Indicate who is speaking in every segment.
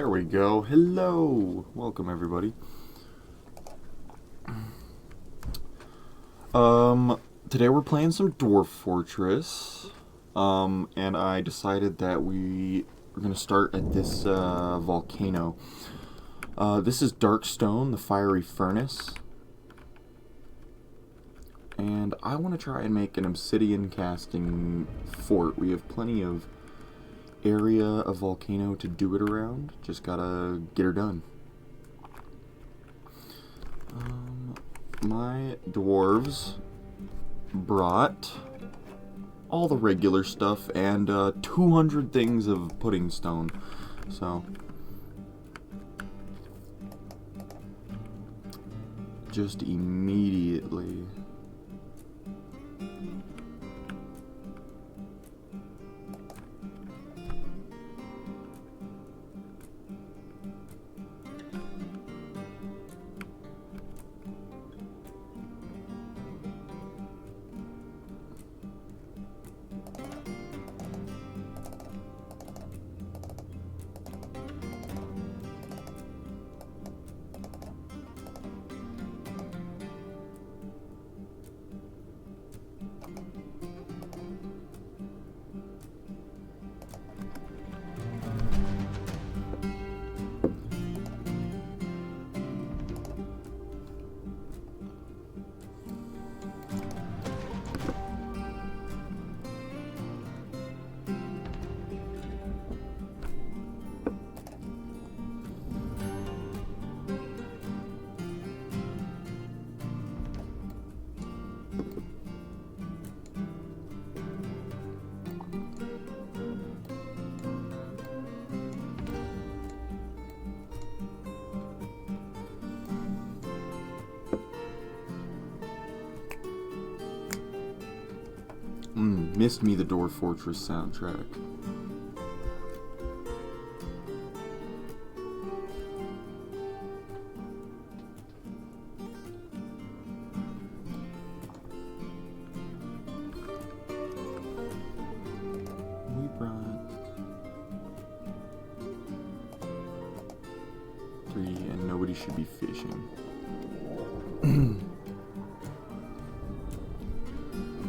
Speaker 1: There we go. Hello. Welcome everybody. Today we're playing some Dwarf Fortress. And I decided that we're gonna start at this volcano. This is Darkstone, the fiery furnace. And I want to try and make an obsidian casting fort. We have plenty of area of volcano to do it around. Just gotta get her done. My dwarves brought all the regular stuff and 200 things of pudding stone. So just immediately missed me the Dwarf Fortress soundtrack. We brought 3 and nobody should be fishing.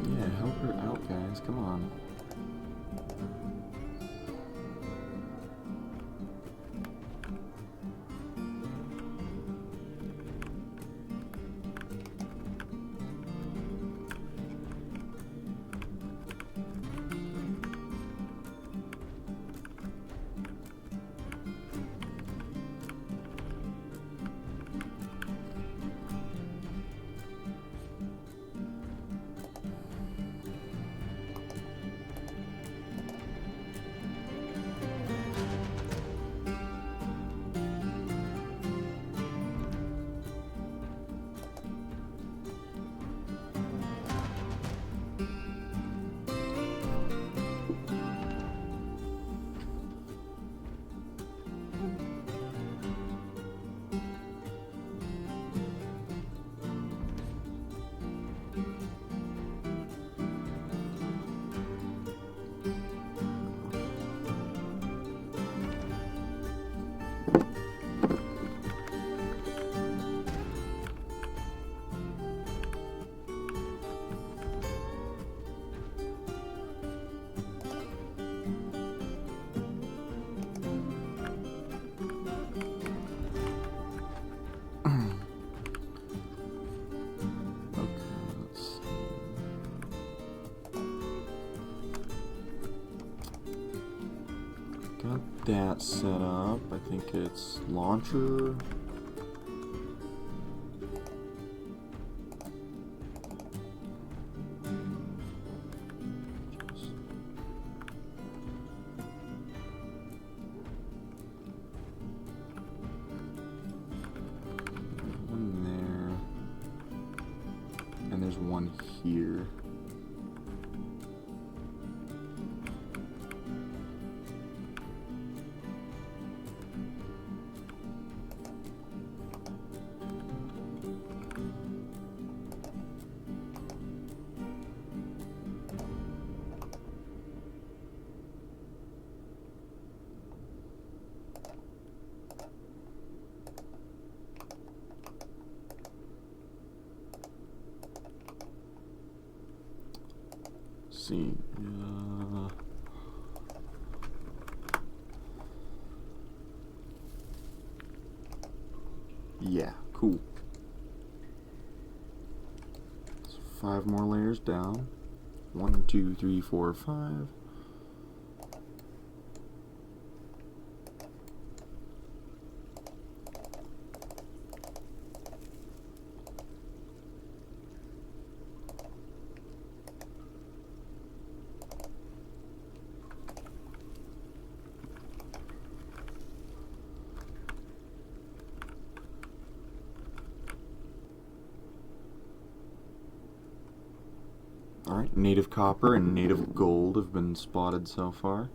Speaker 1: Yeah, help her out, guys. Come on. Got that set up. I think it's launcher. One there. And there's one here. see. Yeah, cool. So 5 more layers down. 1, 2, 3, 4, 5. Alright, native copper and native gold have been spotted so far.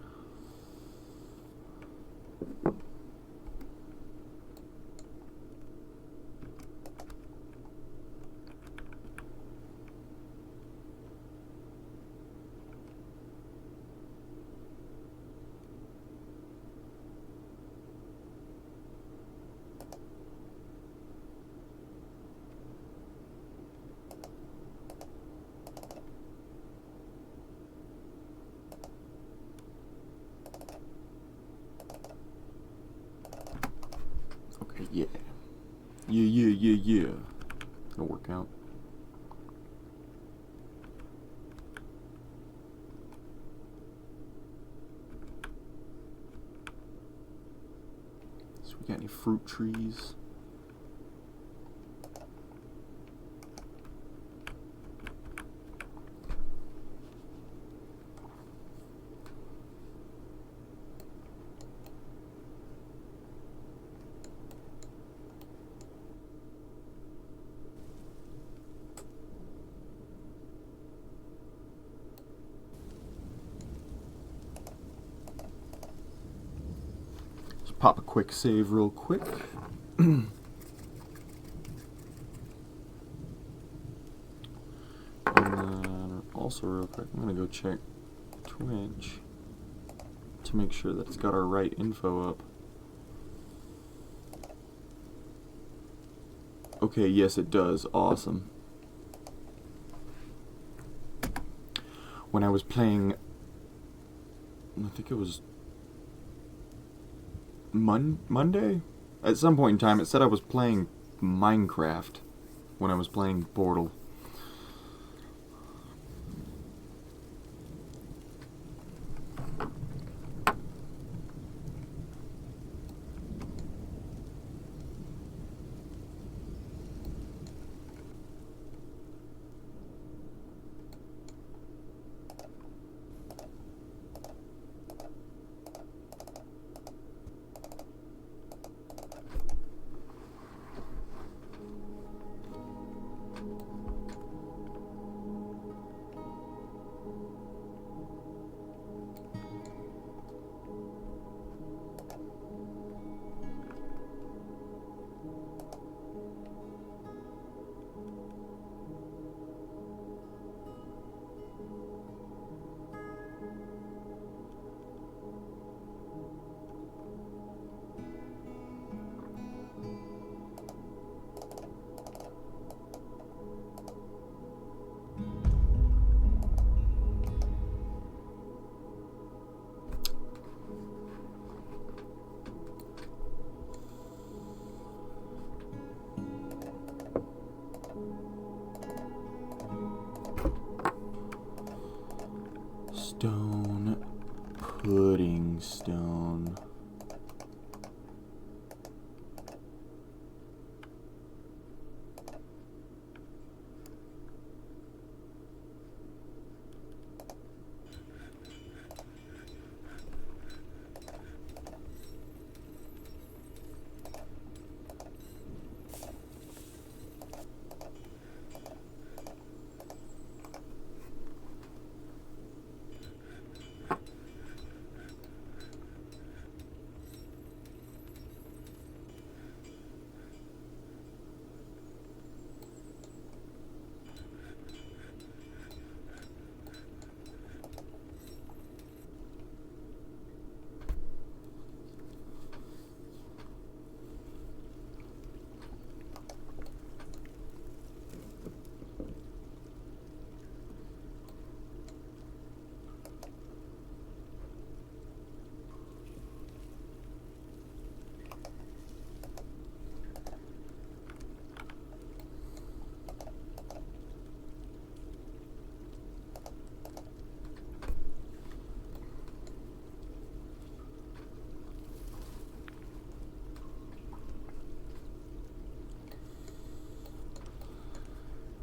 Speaker 1: Okay, yeah. Yeah. It'll work out. So we got any fruit trees? Pop a quick save real quick. And then also real quick, I'm gonna go check Twitch to make sure that it's got our right info up. Okay, yes it does. Awesome. When I was playing, I think it was Monday? At some point in time, it said I was playing Minecraft when I was playing Portal. Stone, pudding stone.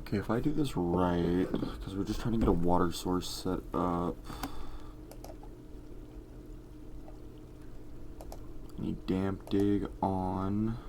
Speaker 1: Okay, if I do this right, because we're just trying to get a water source set up. I need damp dig on.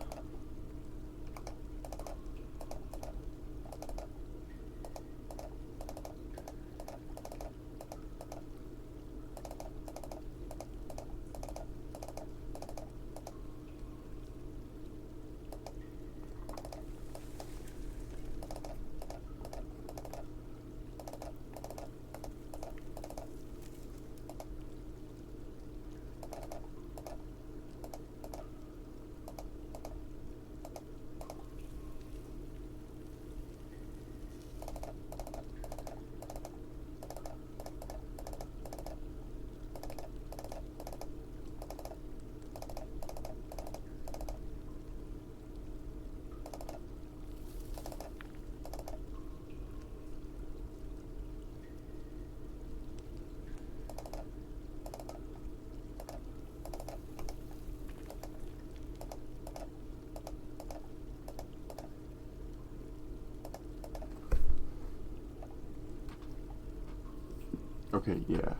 Speaker 1: Okay, yeah.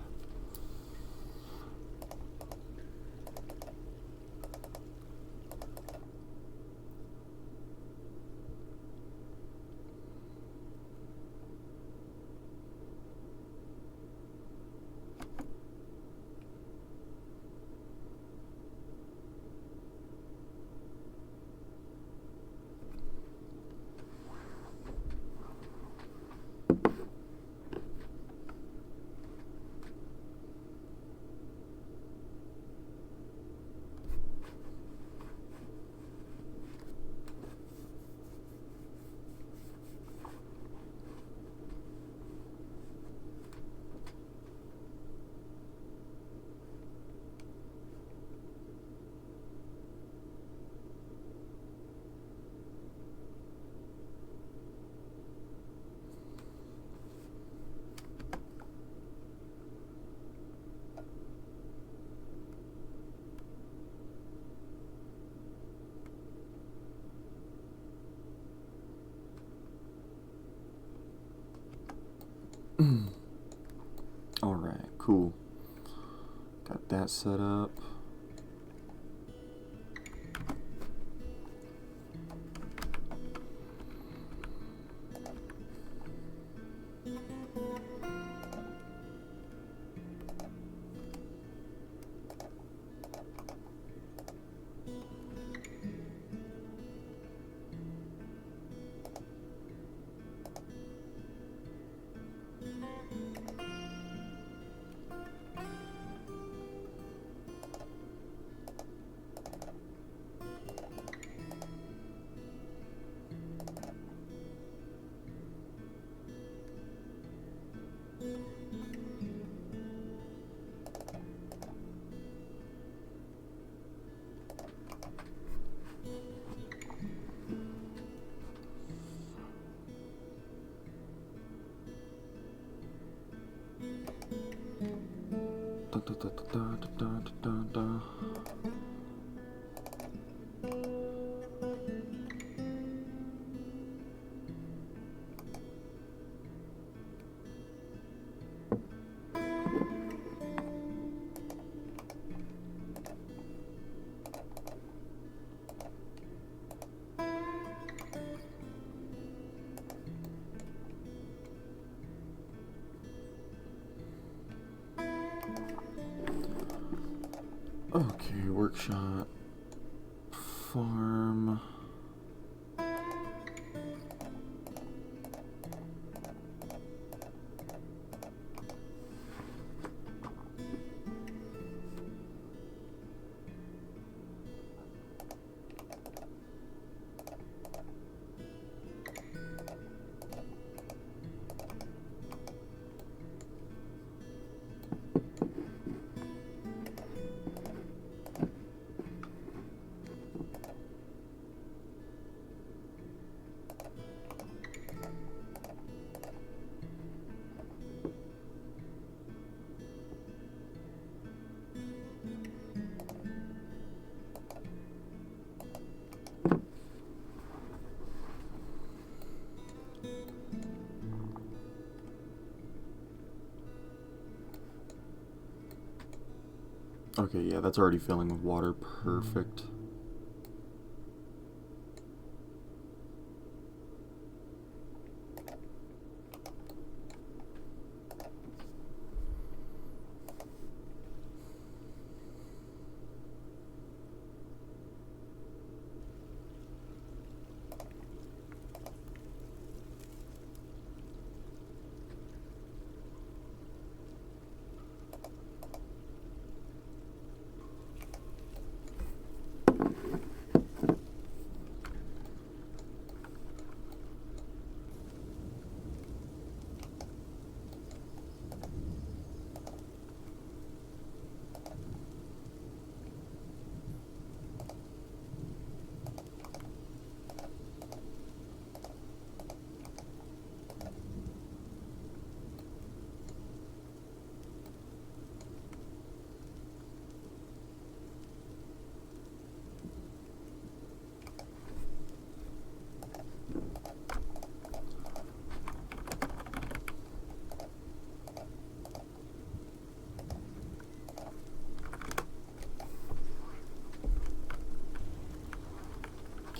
Speaker 1: Alright, cool. Got that set up. Da, da, da, da, da, da, da, da. Okay, workshop, farm. Okay, yeah, that's already filling with water. Perfect.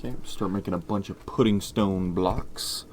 Speaker 1: Okay, start making a bunch of pudding stone blocks.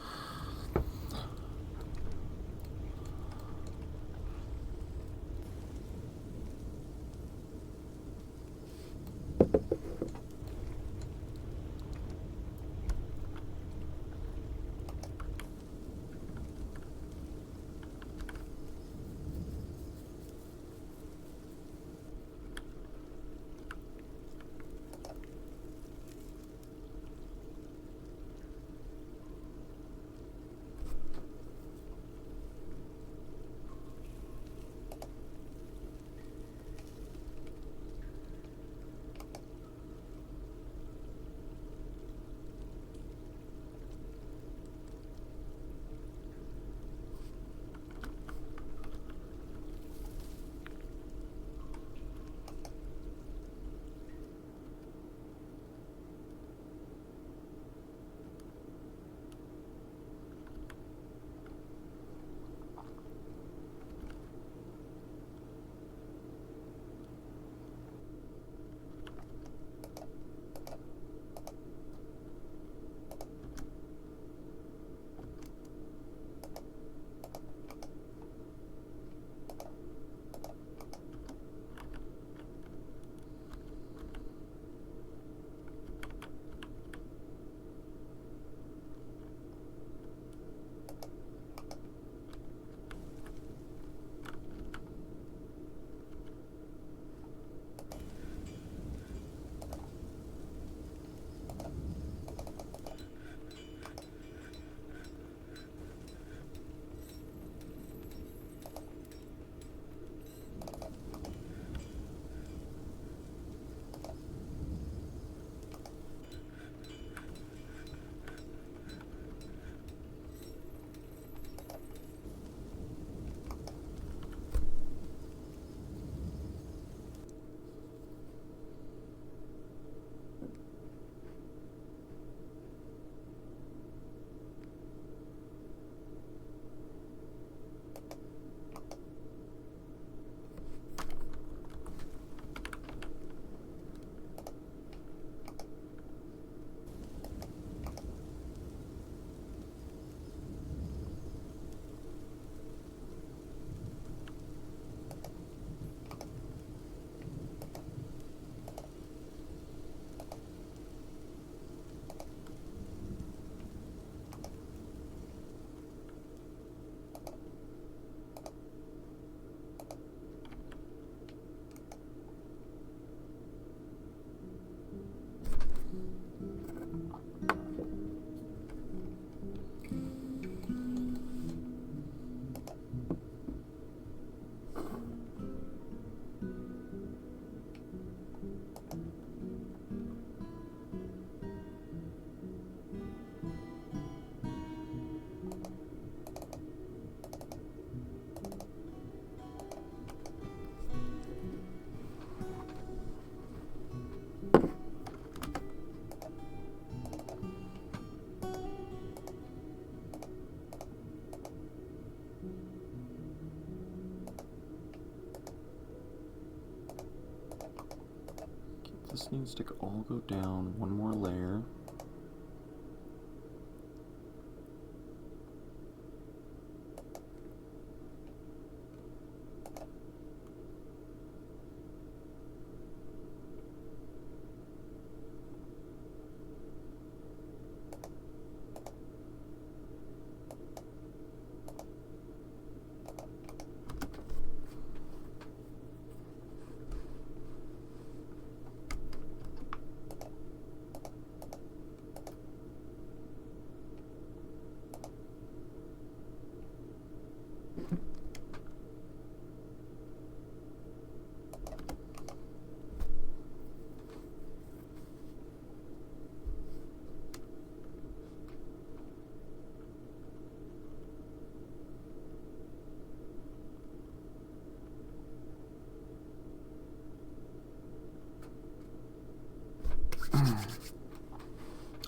Speaker 1: this needs to all go down one more layer.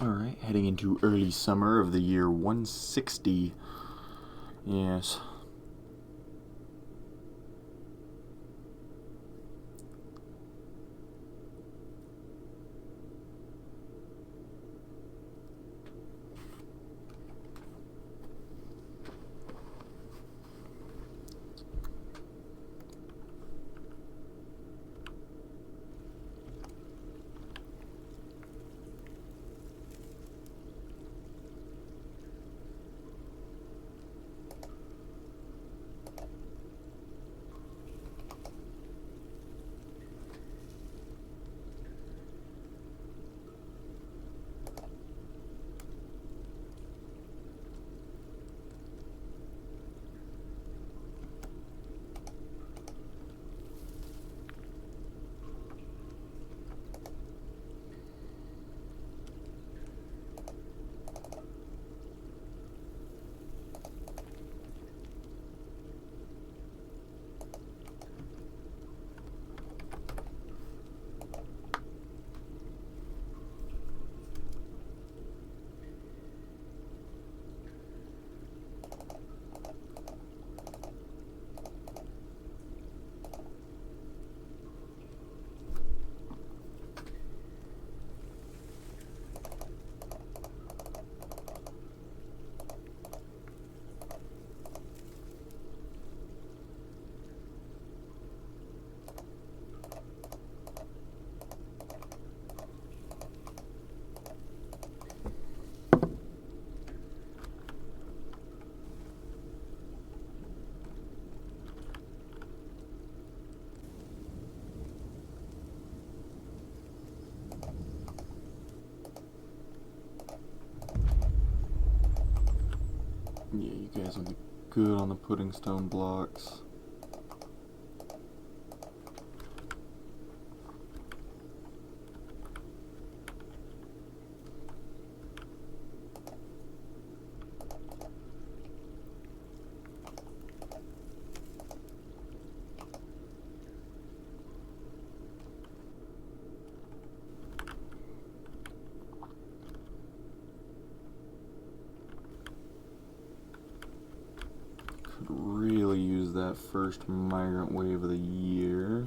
Speaker 1: Alright, heading into early summer of the year 160. Yes. Yeah, you guys will be good on the pudding stone blocks. Really use that first migrant wave of the year.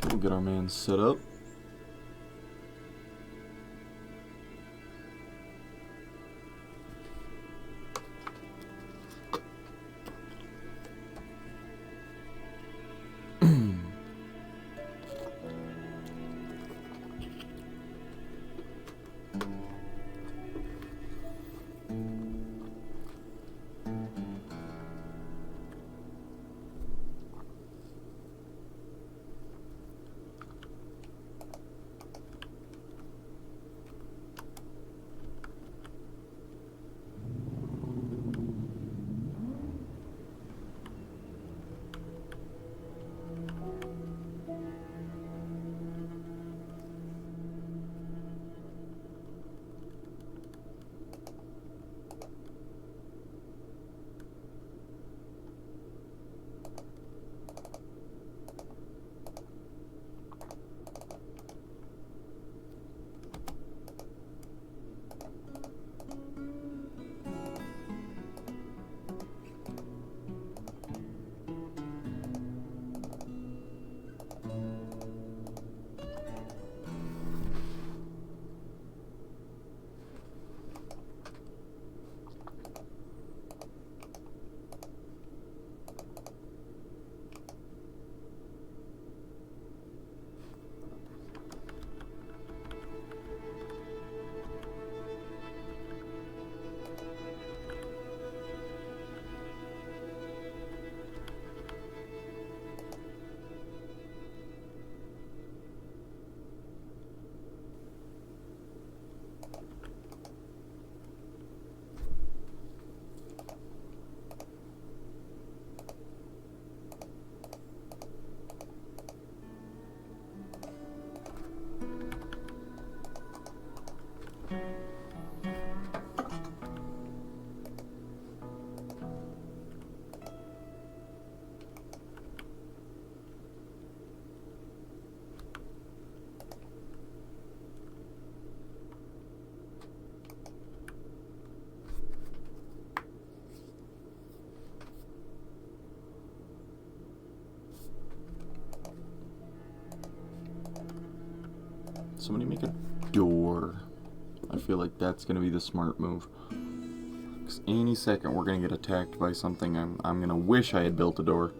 Speaker 1: We'll get our man set up. somebody make a door. I feel like that's gonna be the smart move. 'Cause any second we're gonna get attacked by something. I'm gonna wish I had built a door.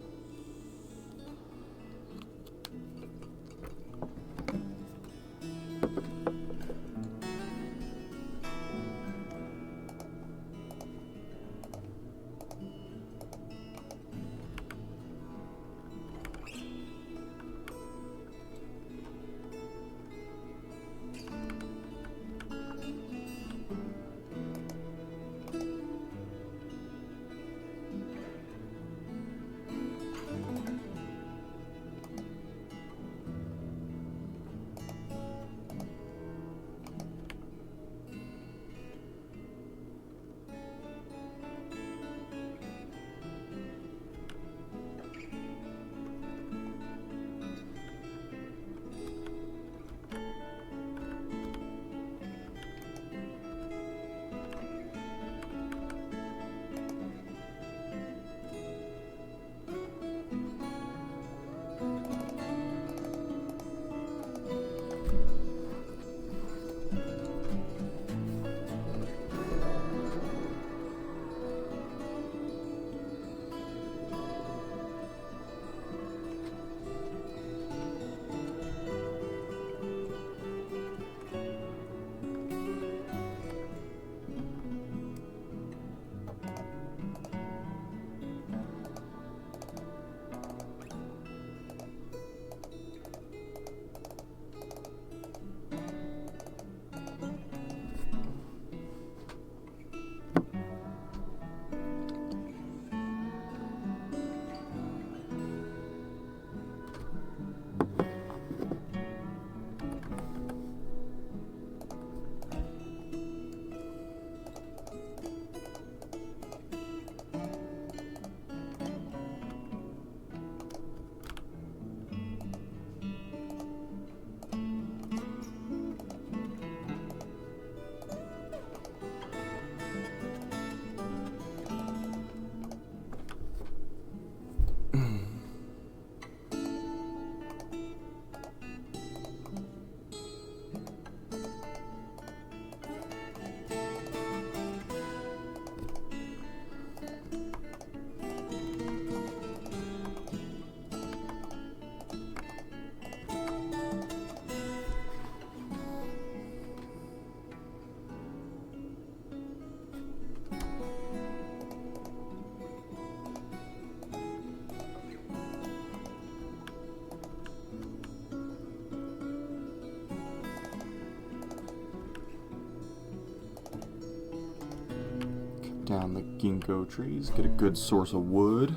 Speaker 1: Down the ginkgo trees, get a good source of wood.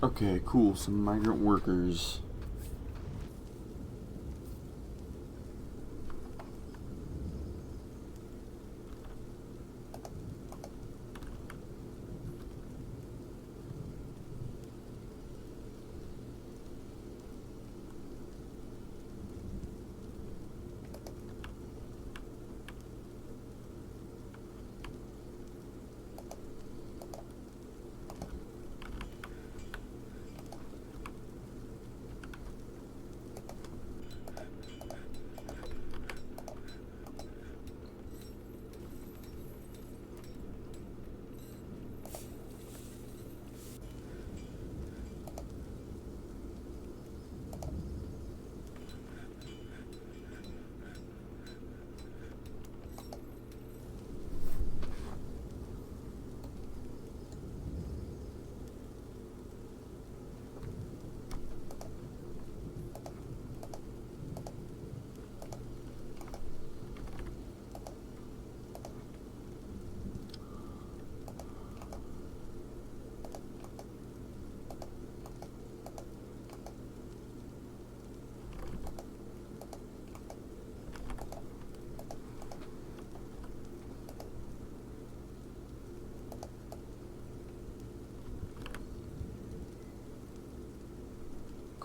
Speaker 1: Okay, cool, some migrant workers.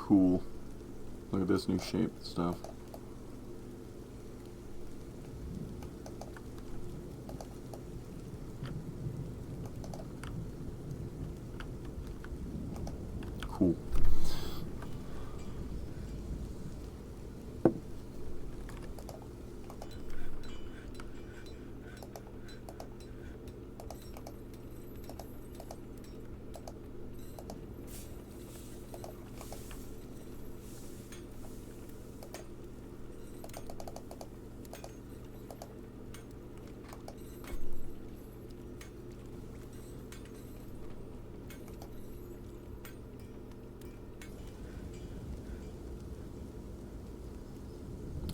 Speaker 1: cool. Look at this new shape stuff. Cool.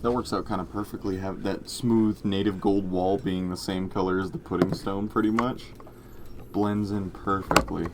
Speaker 1: That works out kind of perfectly, have that smooth native gold wall being the same color as the pudding stone pretty much. Blends in perfectly.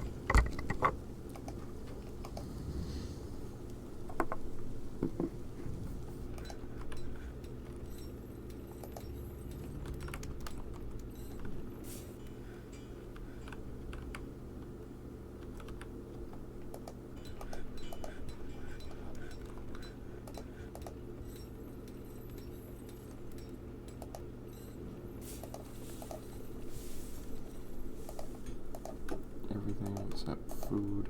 Speaker 1: Everything except food.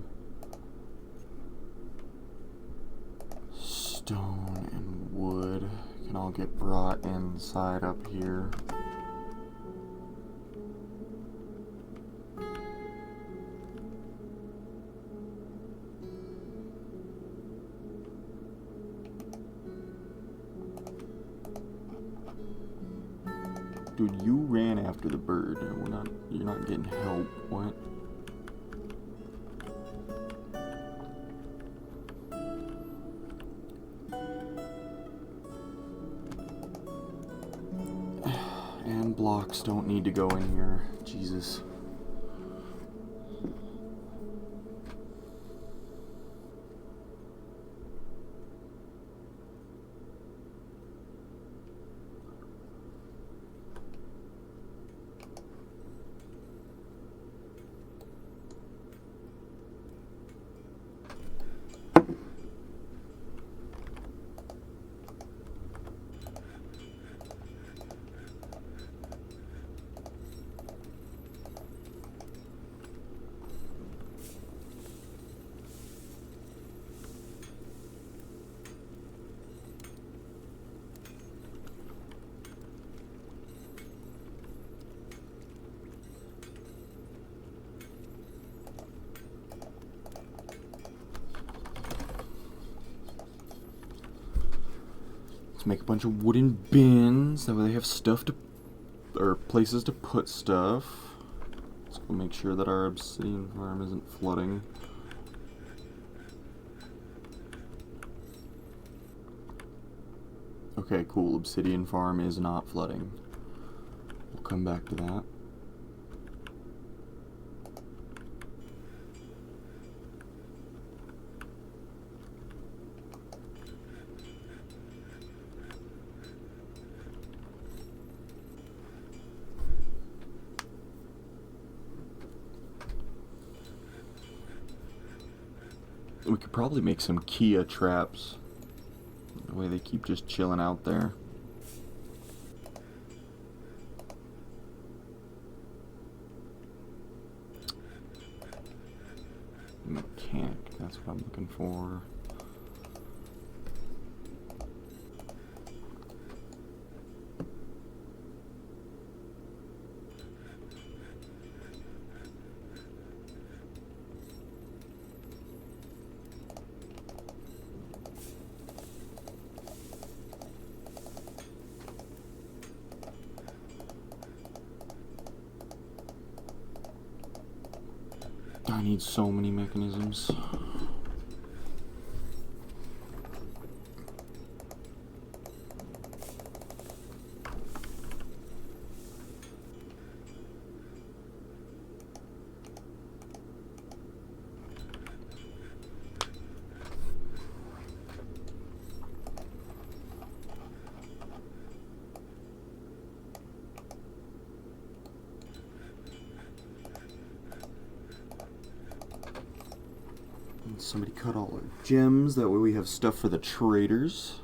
Speaker 1: Stone and wood can all get brought inside up here. Dude, you ran after the bird and you're not getting help. What? And blocks don't need to go in here. Jesus. Make a bunch of wooden bins, that way they have stuff to, or places to put stuff. Let's go make sure that our obsidian farm isn't flooding. Okay, cool, obsidian farm is not flooding. We'll come back to that. We could probably make some Kia traps. The way they keep just chilling out there. Mechanic, that's what I'm looking for. I need so many mechanisms. And somebody cut all our gems, that way we have stuff for the traders.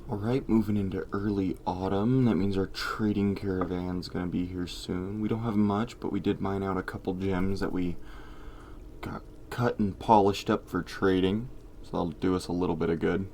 Speaker 1: Alright, moving into early autumn. That means our trading caravan's gonna be here soon. We don't have much, but we did mine out a couple gems that we got cut and polished up for trading. So that'll do us a little bit of good.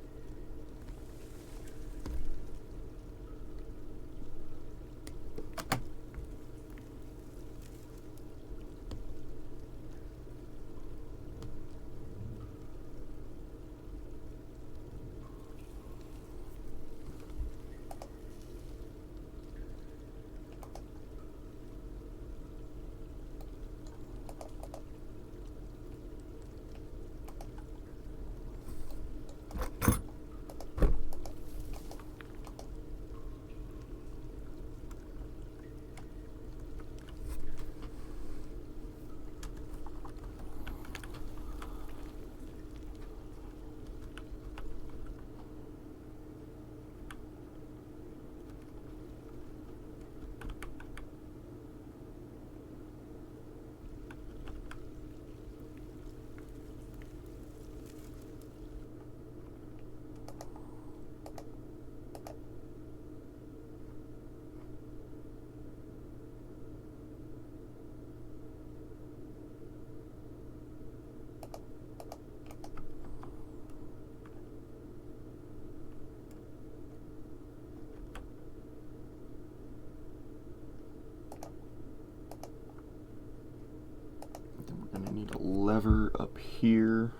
Speaker 1: lever up here,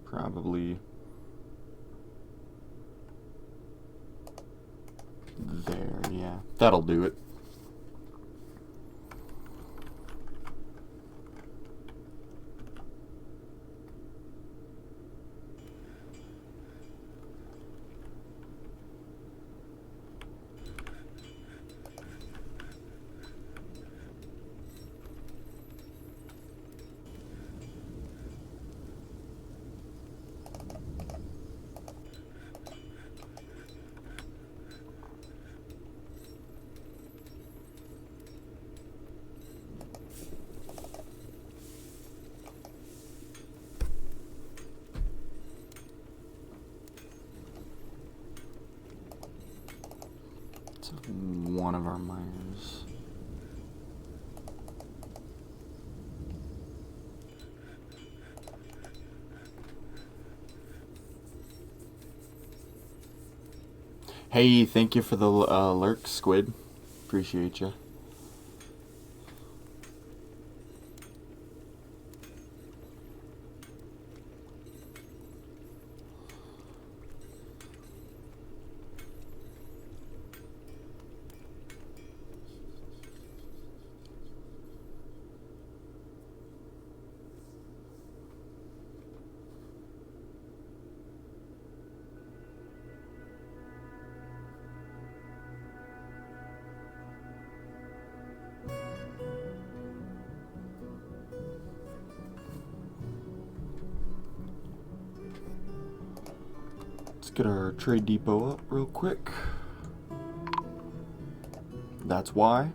Speaker 1: probably there, yeah, that'll do it. One of our miners. Hey, thank you for the lurk, Squid. Appreciate you. Let's get our trade depot up real quick. That's why.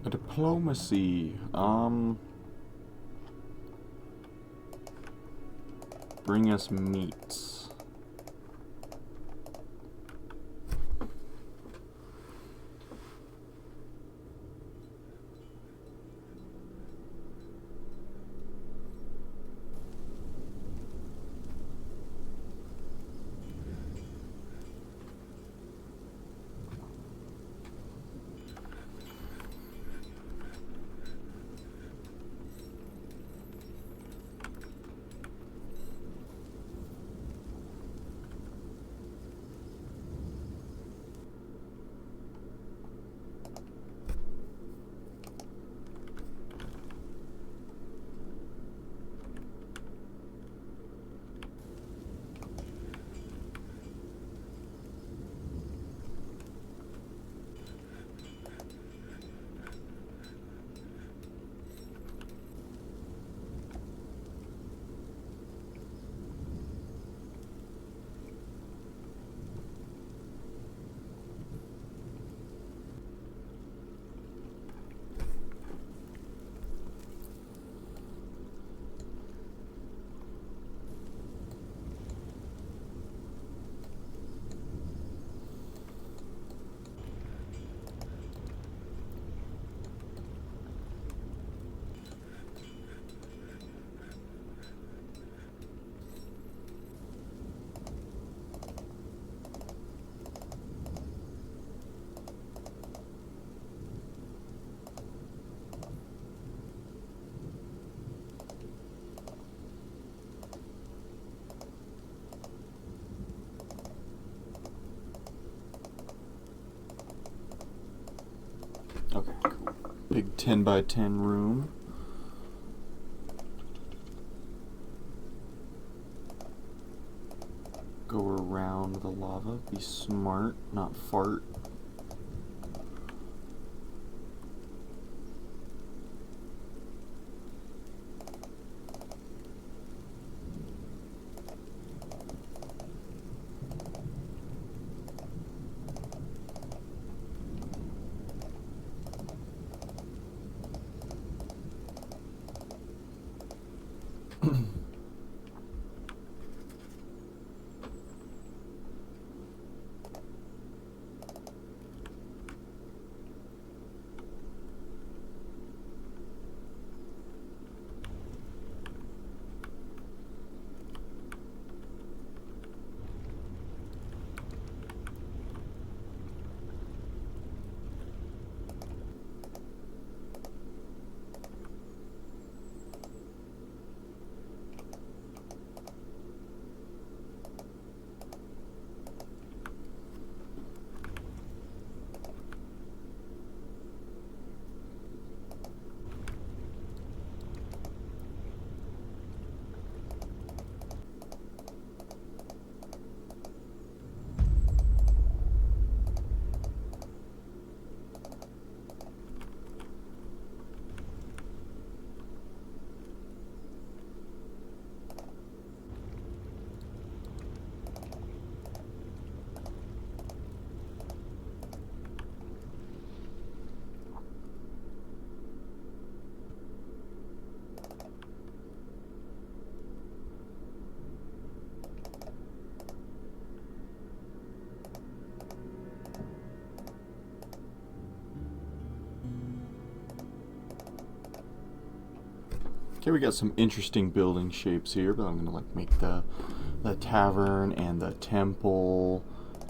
Speaker 1: Diplomacy. Bring us meats. Okay, cool. Big 10 by 10 room. Go around the lava. Be smart, not fart. Okay, we got some interesting building shapes here, but I'm gonna like make the tavern and the temple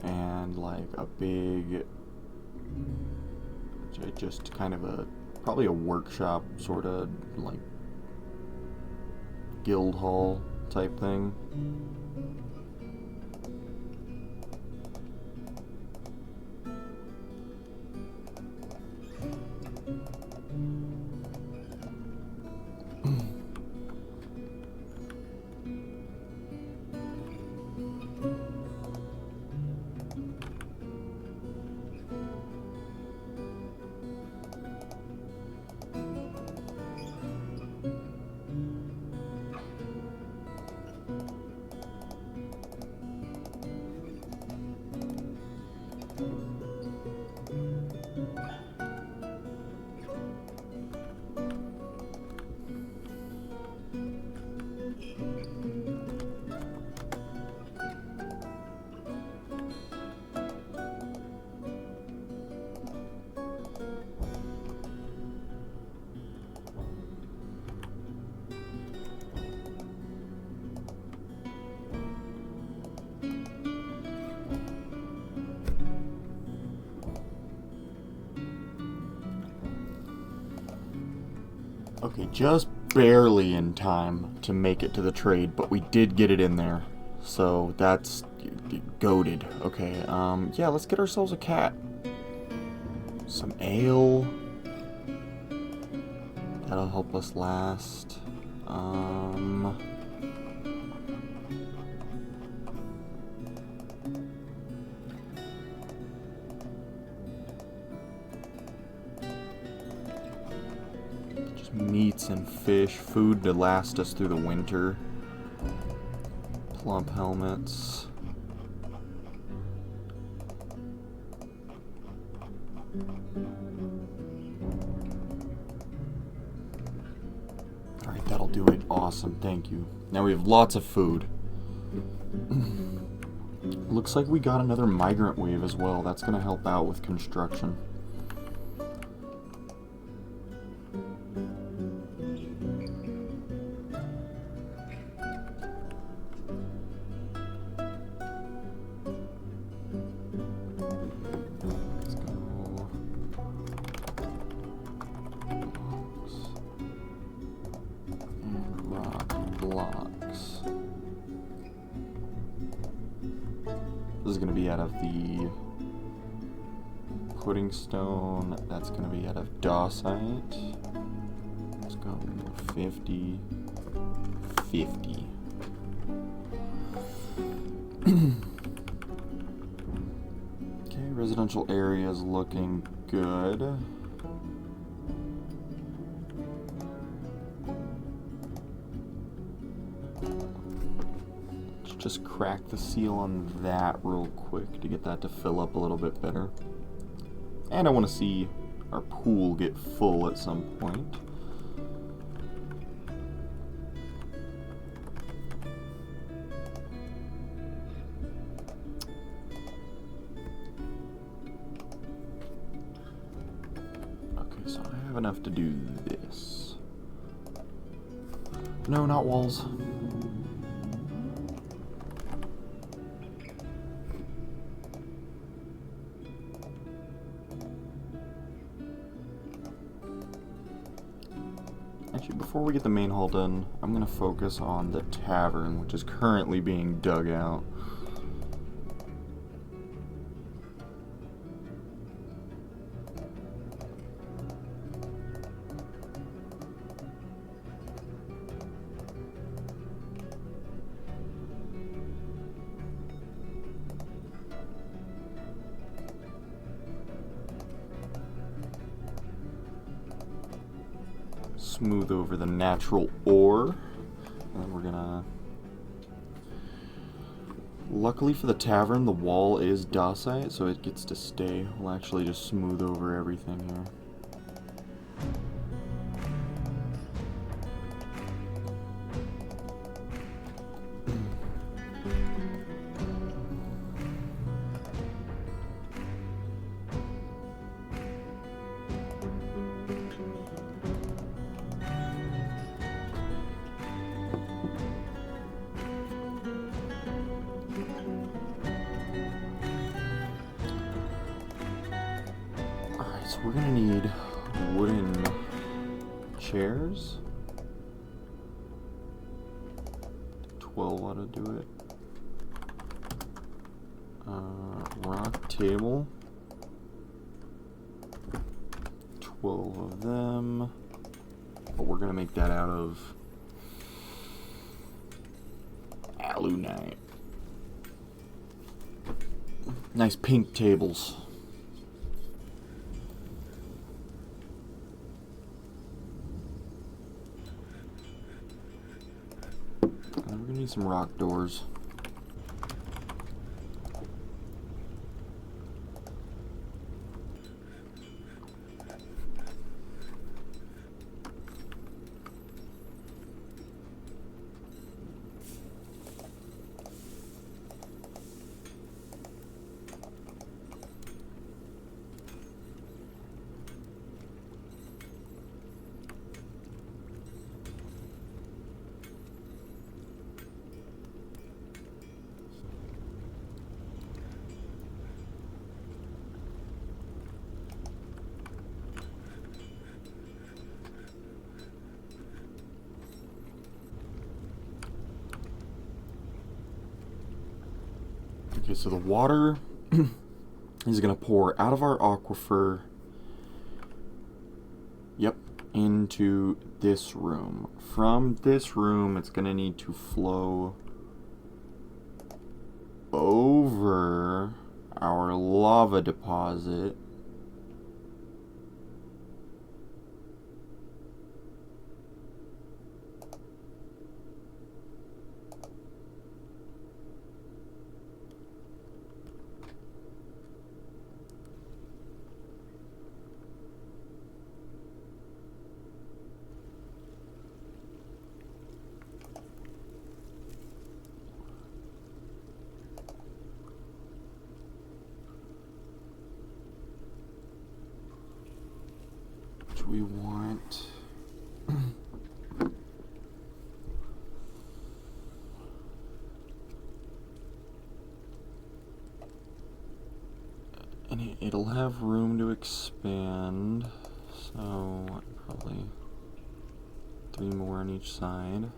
Speaker 1: and like a big, just kind of a, probably a workshop sort of like guild hall type thing. Okay, just barely in time to make it to the trade, but we did get it in there. So that's goated. Okay, yeah, let's get ourselves a cat. Some ale. That'll help us last. Meats and fish, food to last us through the winter. Plump helmets. Alright, that'll do it. Awesome, thank you. Now we have lots of food. Looks like we got another migrant wave as well. That's gonna help out with construction. Blocks. This is going to be out of the pudding stone. That's going to be out of dawsite. Let's go 50. 50. Okay, residential area is looking good. Just crack the seal on that real quick to get that to fill up a little bit better. And I want to see our pool get full at some point. Okay, so I have enough to do this. No, not walls. Actually, before we get the main hall done, I'm going to focus on the tavern, which is currently being dug out. Smooth over the natural ore, and then we're gonna, luckily for the tavern, the wall is dacite, so it gets to stay. We'll actually just smooth over everything here. So we're gonna need wooden chairs. 12 ought to do it. Rock table. 12 of them. But we're gonna make that out of alunite. Nice pink tables. And we're gonna need some rock doors. Okay, so the water is going to pour out of our aquifer, yep, into this room. From this room, it's going to need to flow over our lava deposit. We want and it'll have room to expand, so probably 3 more on each side.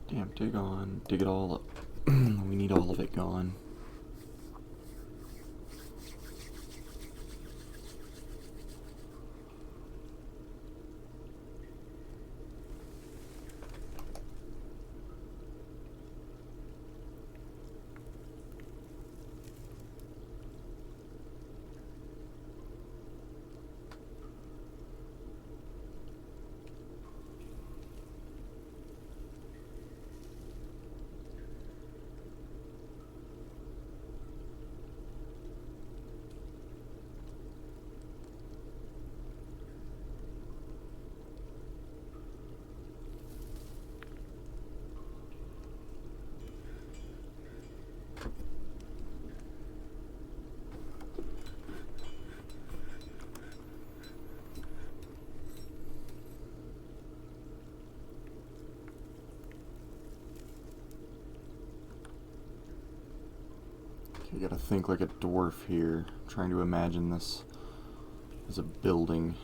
Speaker 1: Damn, dig it all up. We need all of it gone. You gotta think like a dwarf here. I'm trying to imagine this as a building.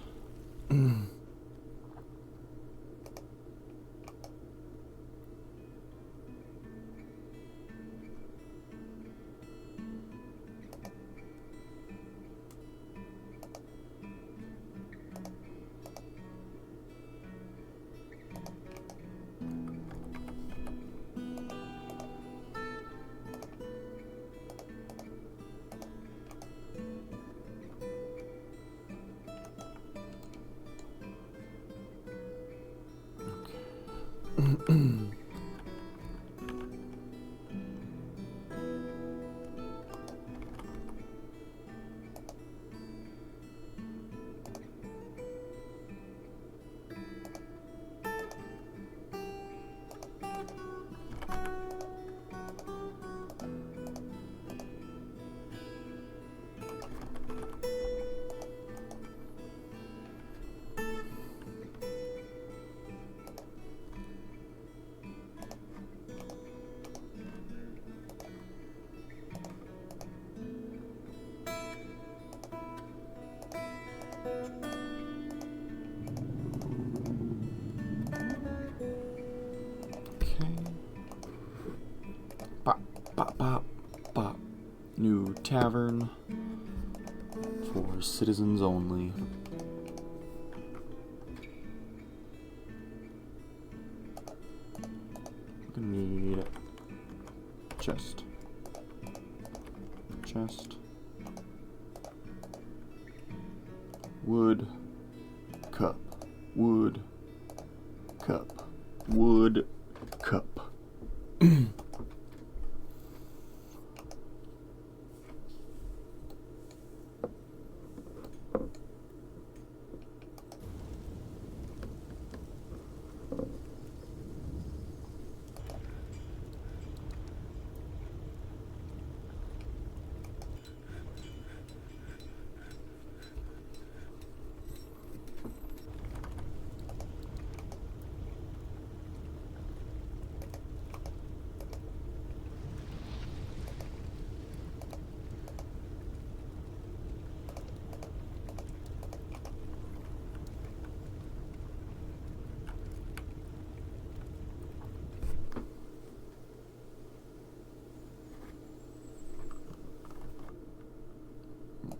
Speaker 1: Okay. Bop, bop, bop, bop. New tavern for citizens only. We're gonna need chest. Wood, cup, wood, cup, wood, cup.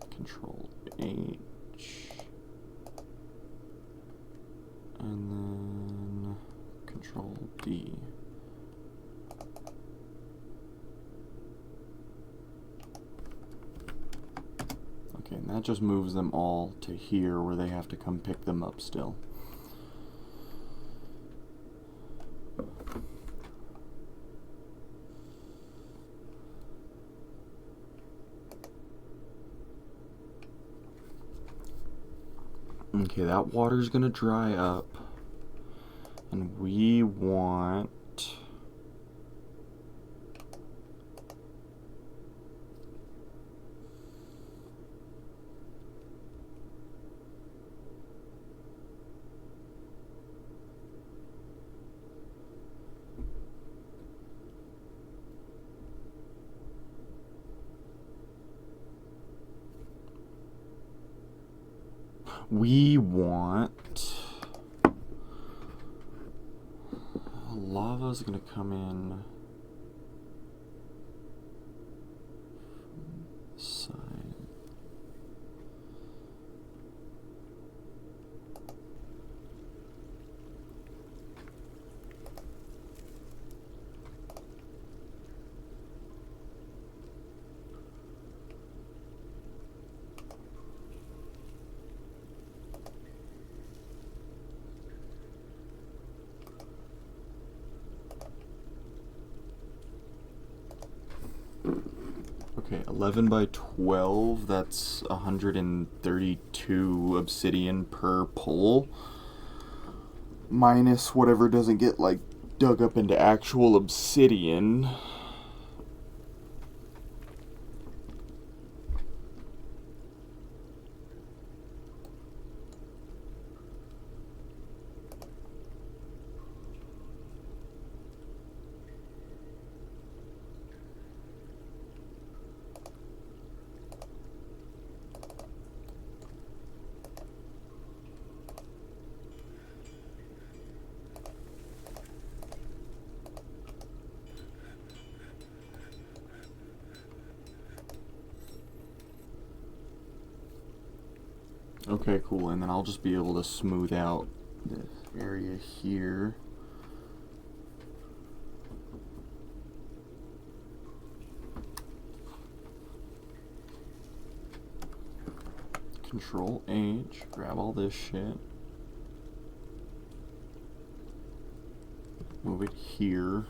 Speaker 1: Control H, and then Control D. Okay, and that just moves them all to here where they have to come pick them up still. Okay, that water's gonna dry up, and we want lava's gonna come in side. Okay, 11 by 12, that's 132 obsidian per pole. Minus whatever doesn't get, like, dug up into actual obsidian. Okay, cool, and then I'll just be able to smooth out this area here. Control H, grab all this shit. Move it here.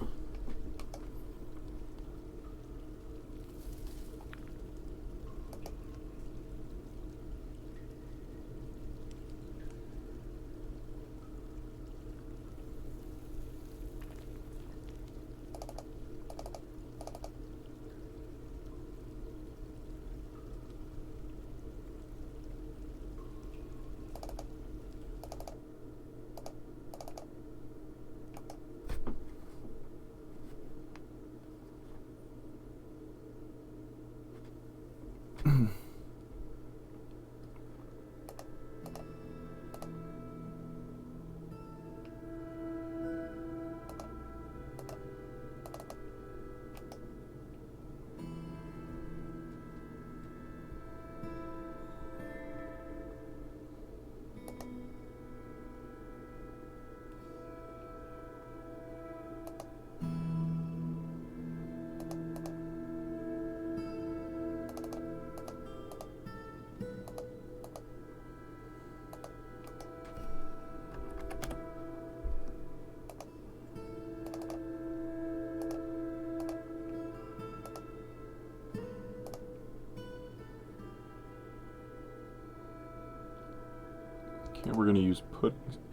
Speaker 1: Okay, we're gonna use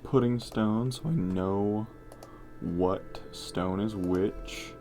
Speaker 1: pudding stone so I know what stone is which.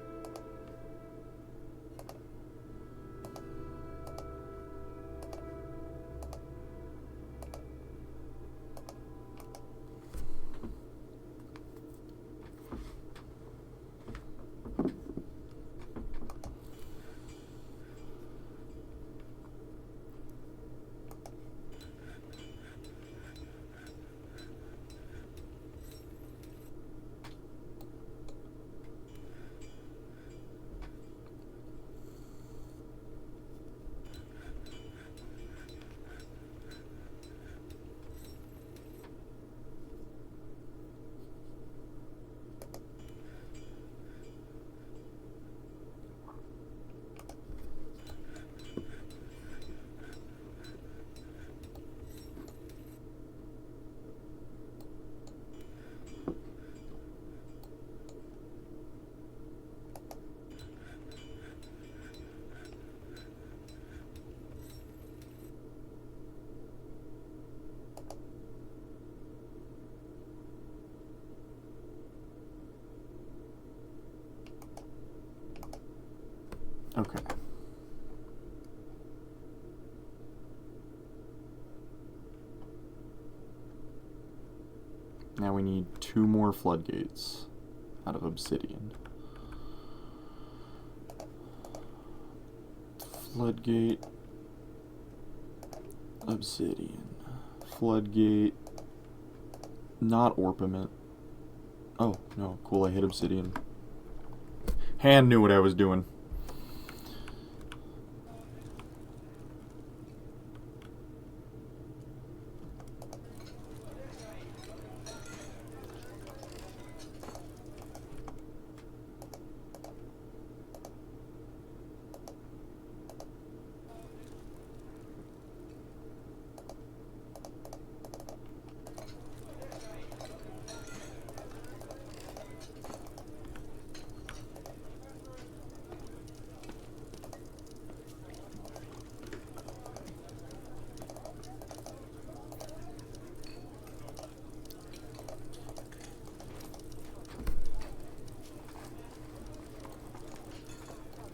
Speaker 1: Okay. Now we need 2 more floodgates out of obsidian. Floodgate, obsidian, floodgate, not orpiment. Oh, no, cool, I hit obsidian. Hand knew what I was doing.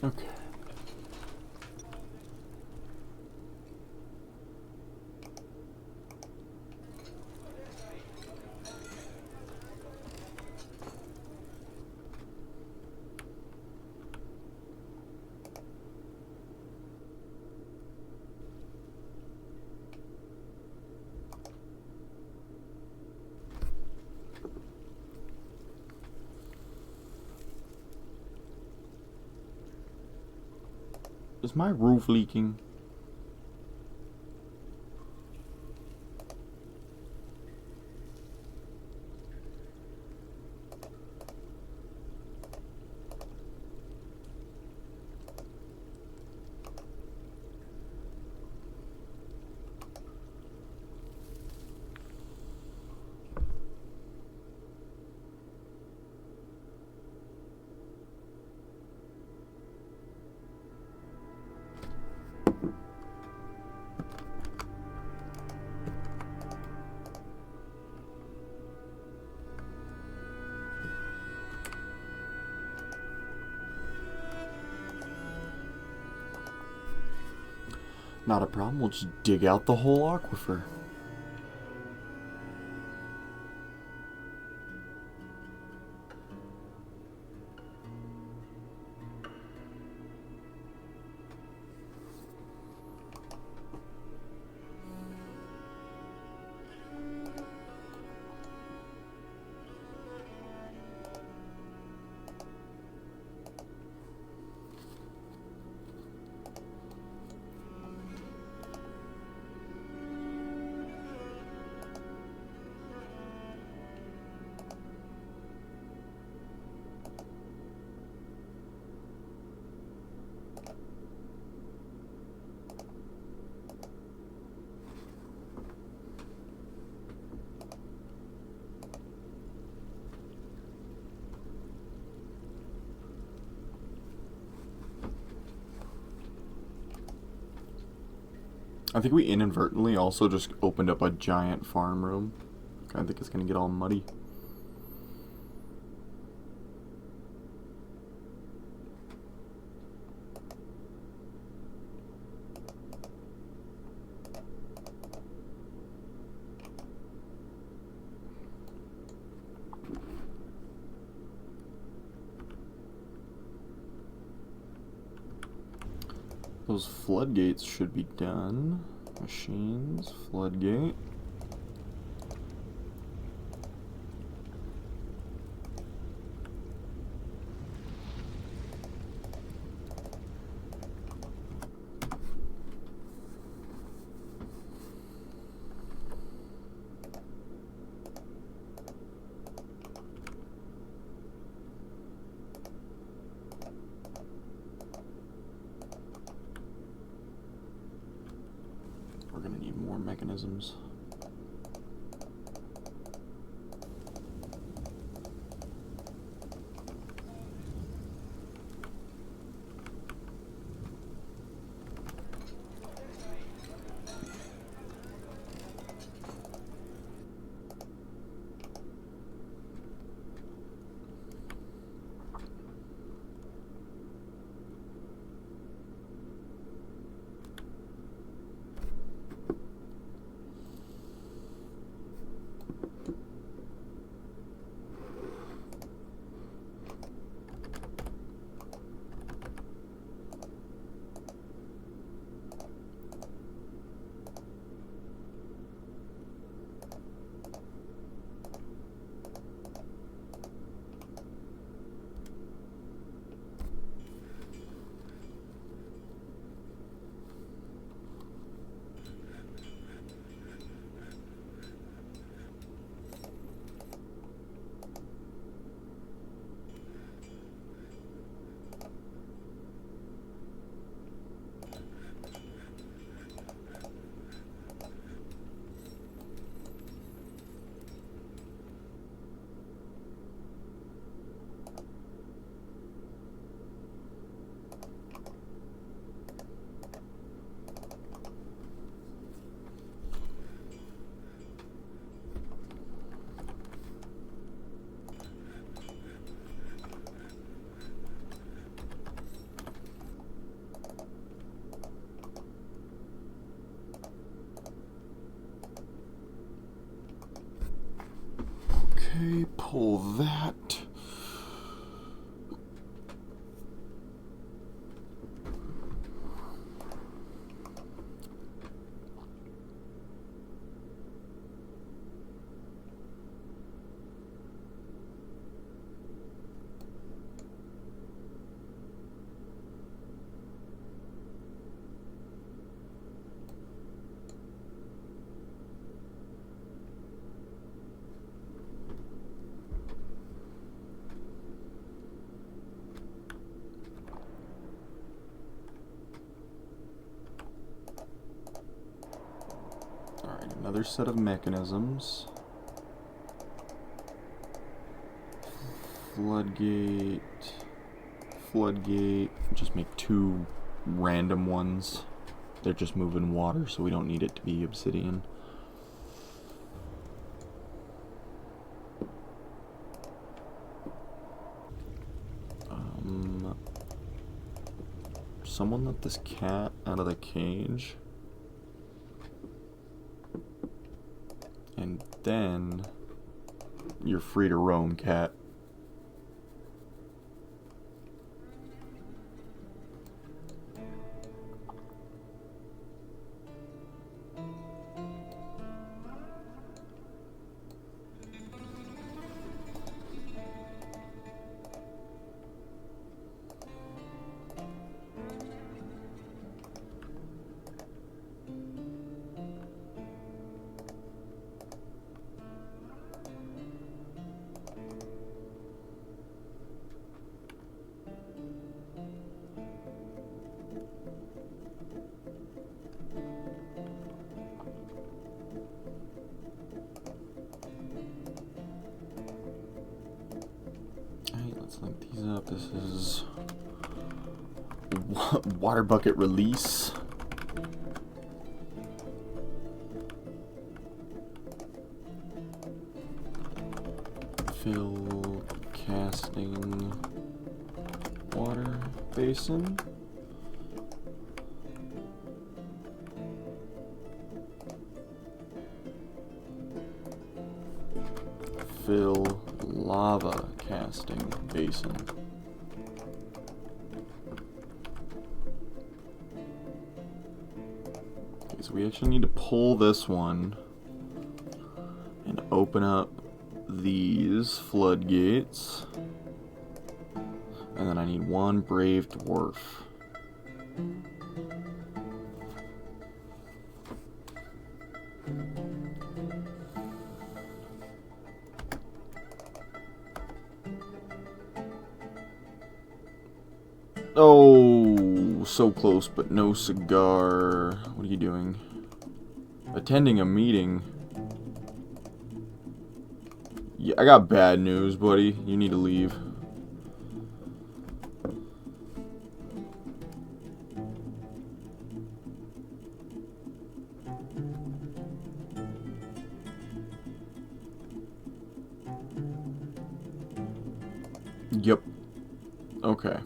Speaker 1: Okay. Is my roof leaking? Not a problem, we'll just dig out the whole aquifer. I think we inadvertently also just opened up a giant farm room. I think it's gonna get all muddy. Those floodgates should be done. Machines, floodgate. We're gonna need more mechanisms. Okay, pull that. Another set of mechanisms. Floodgate. Floodgate. Just make two random ones. They're just moving water, so we don't need it to be obsidian. Someone let this cat out of the cage. And then you're free to roam, cat. Let's link these up. This is water bucket release. casting water basin. Fill lava casting basin. Okay, so we actually need to pull this one and open up these floodgates. And then I need one brave dwarf. Oh, so close, but no cigar. What are you doing? Attending a meeting. Yeah, I got bad news, buddy. You need to leave. Yep. Okay.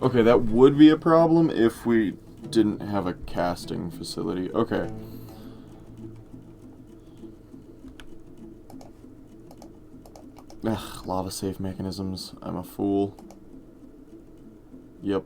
Speaker 1: Okay, that would be a problem if we didn't have a casting facility. Okay. Ugh, lava safe mechanisms. I'm a fool. Yep.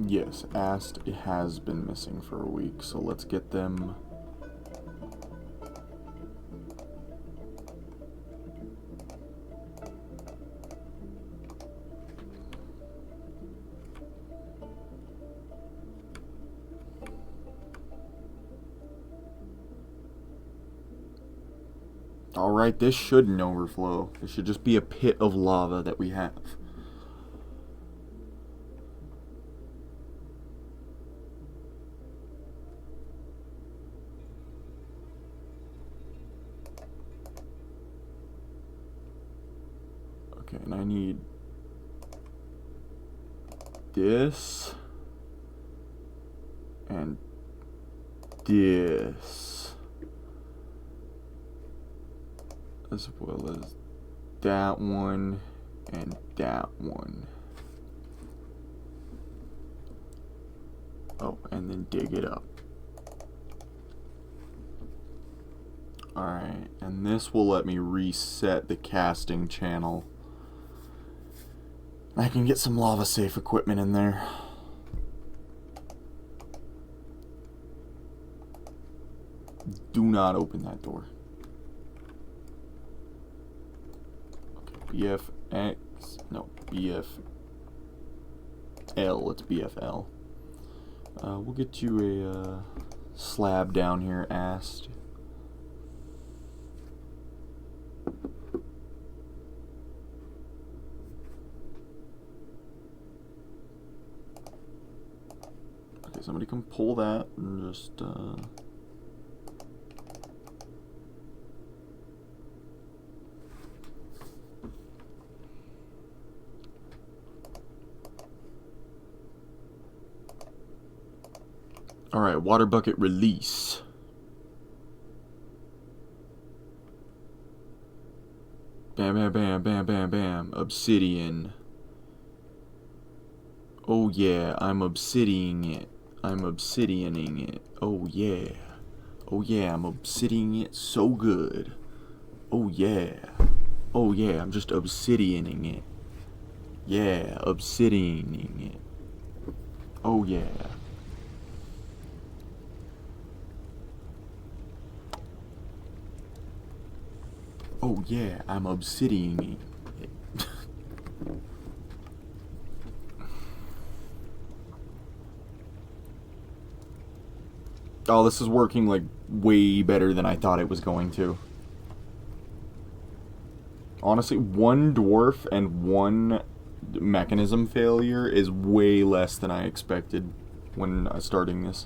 Speaker 1: Yes, Ast has been missing for a week, so let's get them. Alright, this shouldn't overflow. It should just be a pit of lava that we have. Okay, and I need this and this, as well as that one and that one. Oh, and then dig it up. Alright, and this will let me reset the casting channel. I can get some lava safe equipment in there. Do not open that door. Okay, BFX, no, BFL, it's BFL. We'll get you a slab down here, Ast. Okay, somebody can pull that and just Alright, water bucket release. Bam, bam, bam, bam, bam, bam. Obsidian. Oh yeah, I'm obsidianing it. I'm obsidianing it. Oh yeah. Oh yeah, I'm obsidianing it so good. Oh yeah. Oh yeah, I'm just obsidianing it. Yeah, obsidianing it. Oh yeah. Oh yeah, I'm obsidianing it. Oh, this is working like way better than I thought it was going to. Honestly, one dwarf and one mechanism failure is way less than I expected when starting this.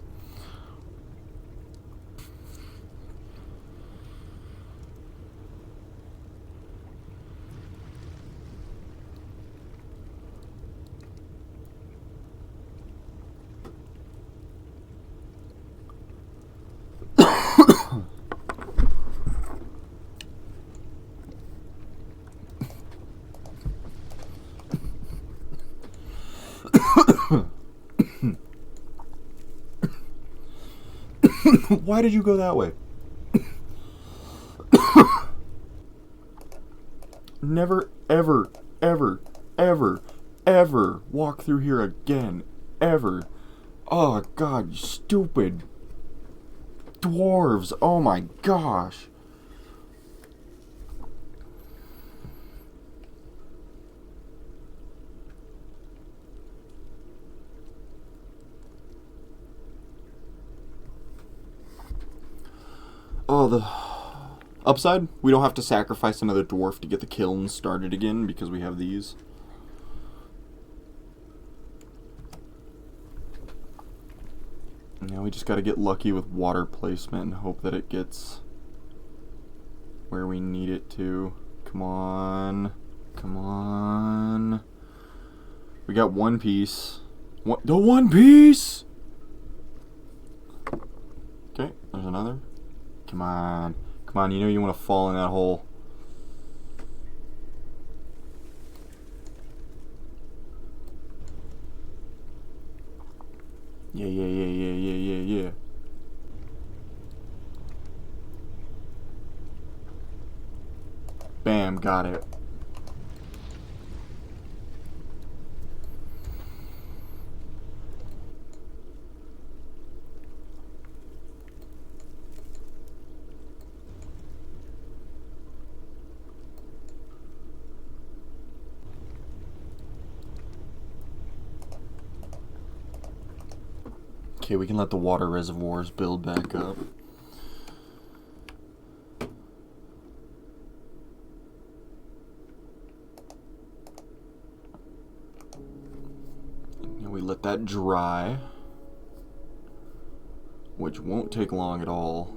Speaker 1: Why did you go that way? Never, ever, ever, ever, ever walk through here again. Ever. Oh, God, you stupid dwarves. Oh, my gosh. Oh, the upside, we don't have to sacrifice another dwarf to get the kiln started again because we have these. Now we just gotta get lucky with water placement and hope that it gets where we need it to. Come on. Come on. We got one piece. The one piece! Okay, there's another. Come on. Come on, you know you want to fall in that hole. Yeah, yeah, yeah, yeah, yeah, yeah, yeah. Bam, got it. Okay, we can let the water reservoirs build back up. And we let that dry, which won't take long at all.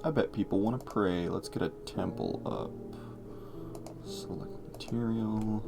Speaker 1: I bet people want to pray. Let's get a temple up. Select material.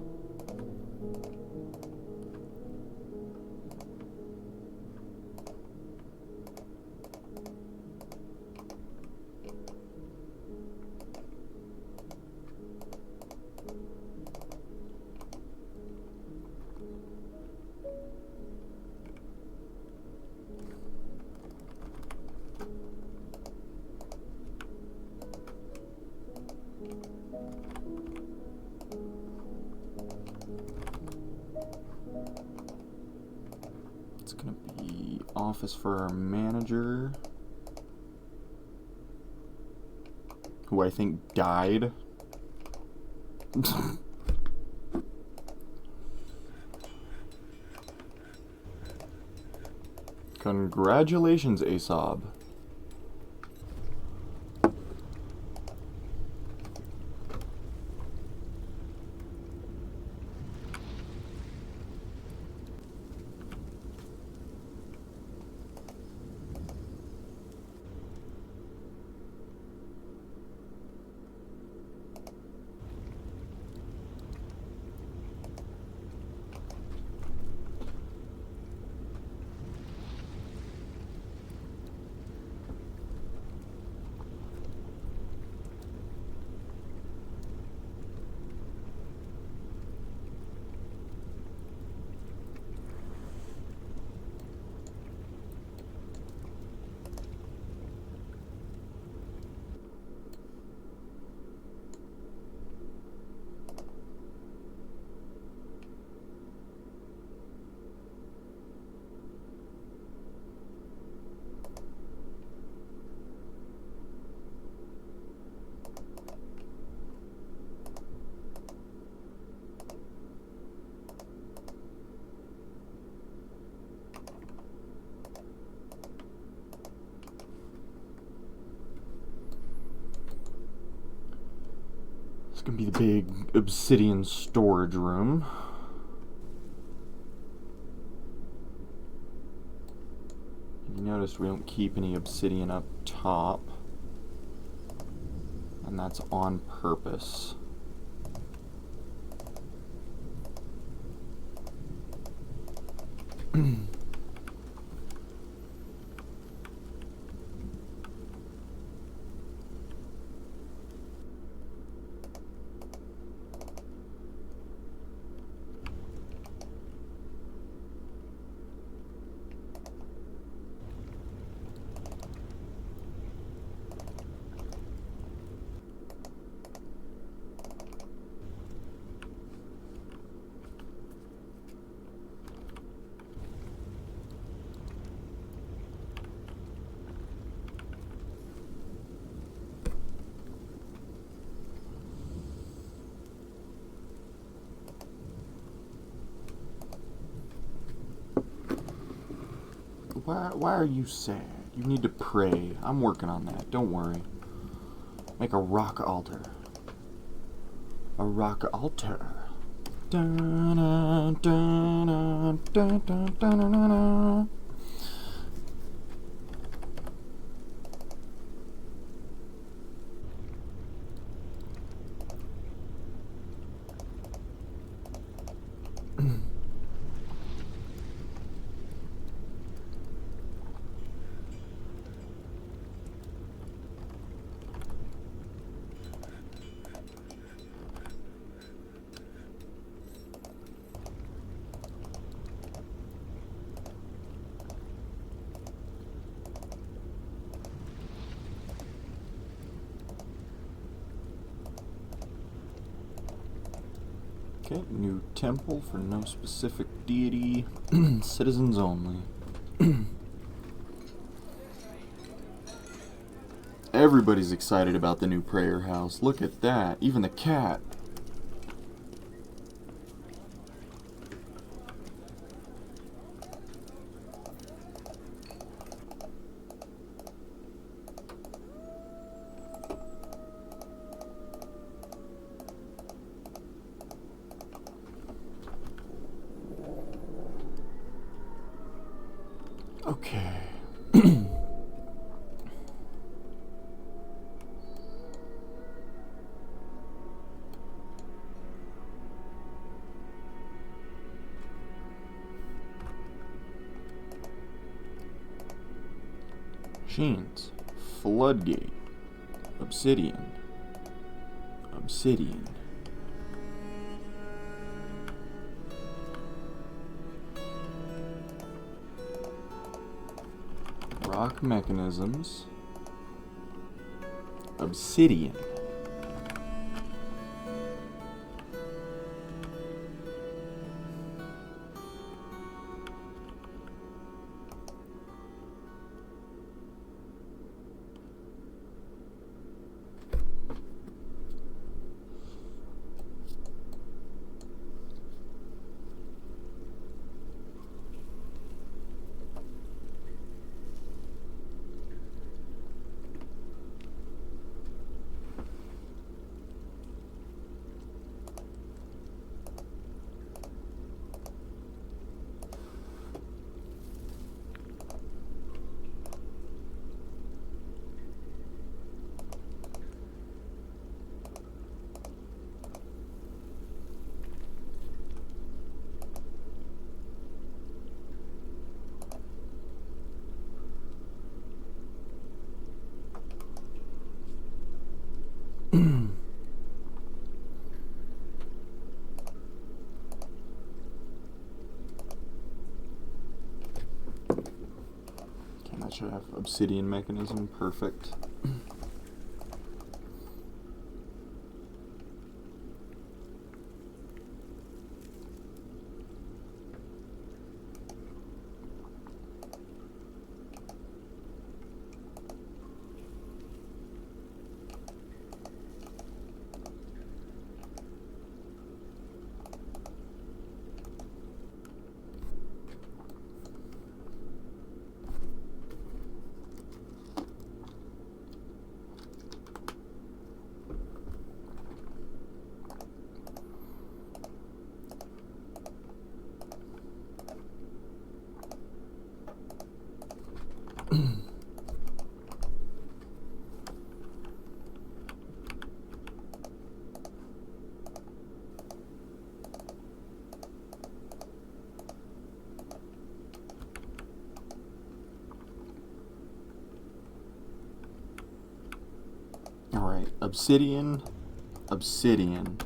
Speaker 1: It's gonna be office for our manager, who I think died. Congratulations, Asob. gonna be the big obsidian storage room. You notice we don't keep any obsidian up top, and that's on purpose. Why are you sad? You need to pray. I'm working on that. Don't worry. Make a rock altar. A rock altar. Da-na, da-na, da-da-da-da-da-da. Okay, new temple for no specific deity. Citizens only. Everybody's excited about the new prayer house. Look at that. Even the cat. Okay. Machines. Floodgate. Obsidian. Obsidian. Rock mechanisms. Obsidian. That should have obsidian mechanism. Perfect. Obsidian. Obsidian.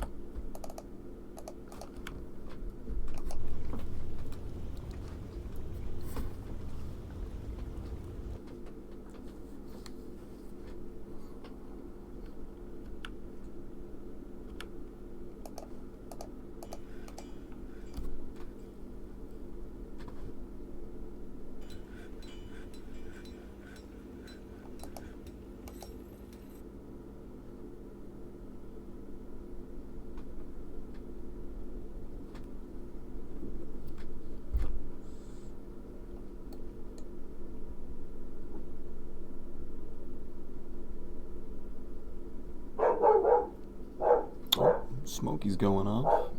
Speaker 1: Smokey's going off.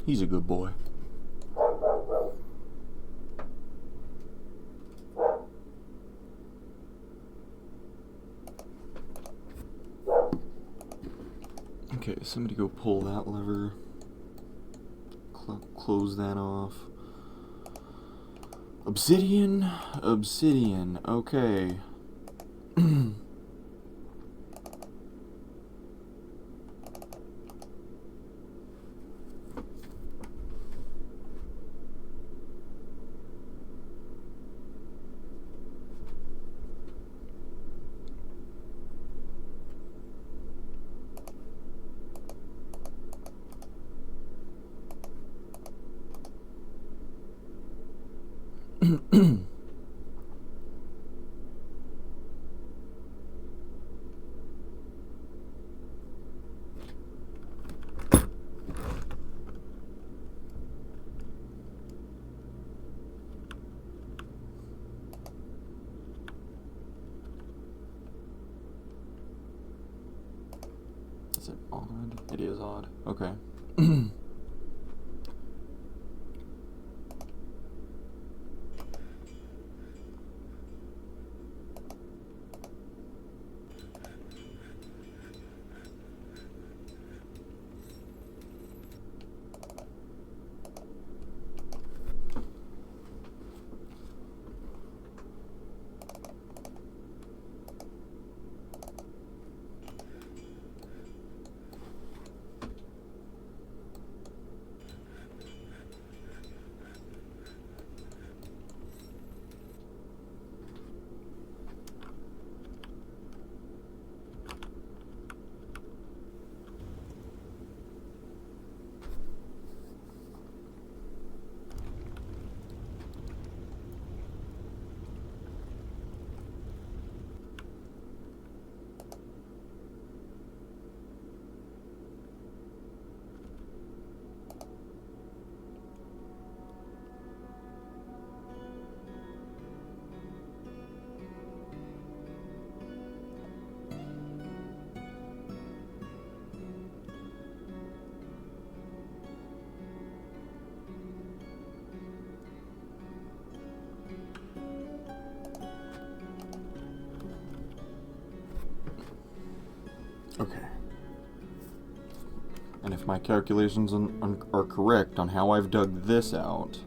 Speaker 1: He's a good boy. Okay, somebody go pull that lever. Close that off. Obsidian, obsidian, okay. Is it odd? It is odd. Okay. Okay. And if my calculations are correct on how I've dug this out,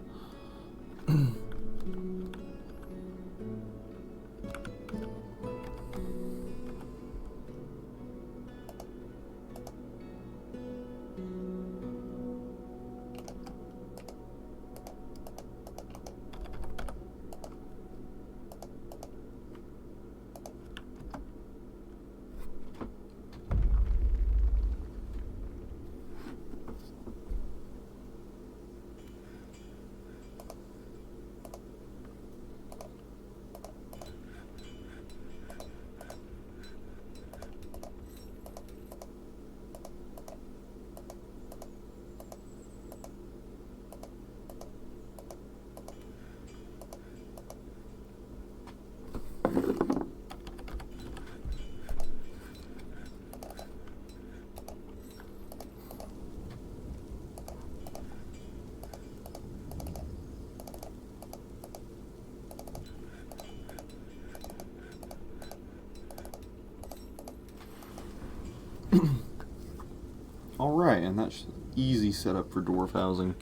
Speaker 1: alright, and that's easy setup for dwarf housing.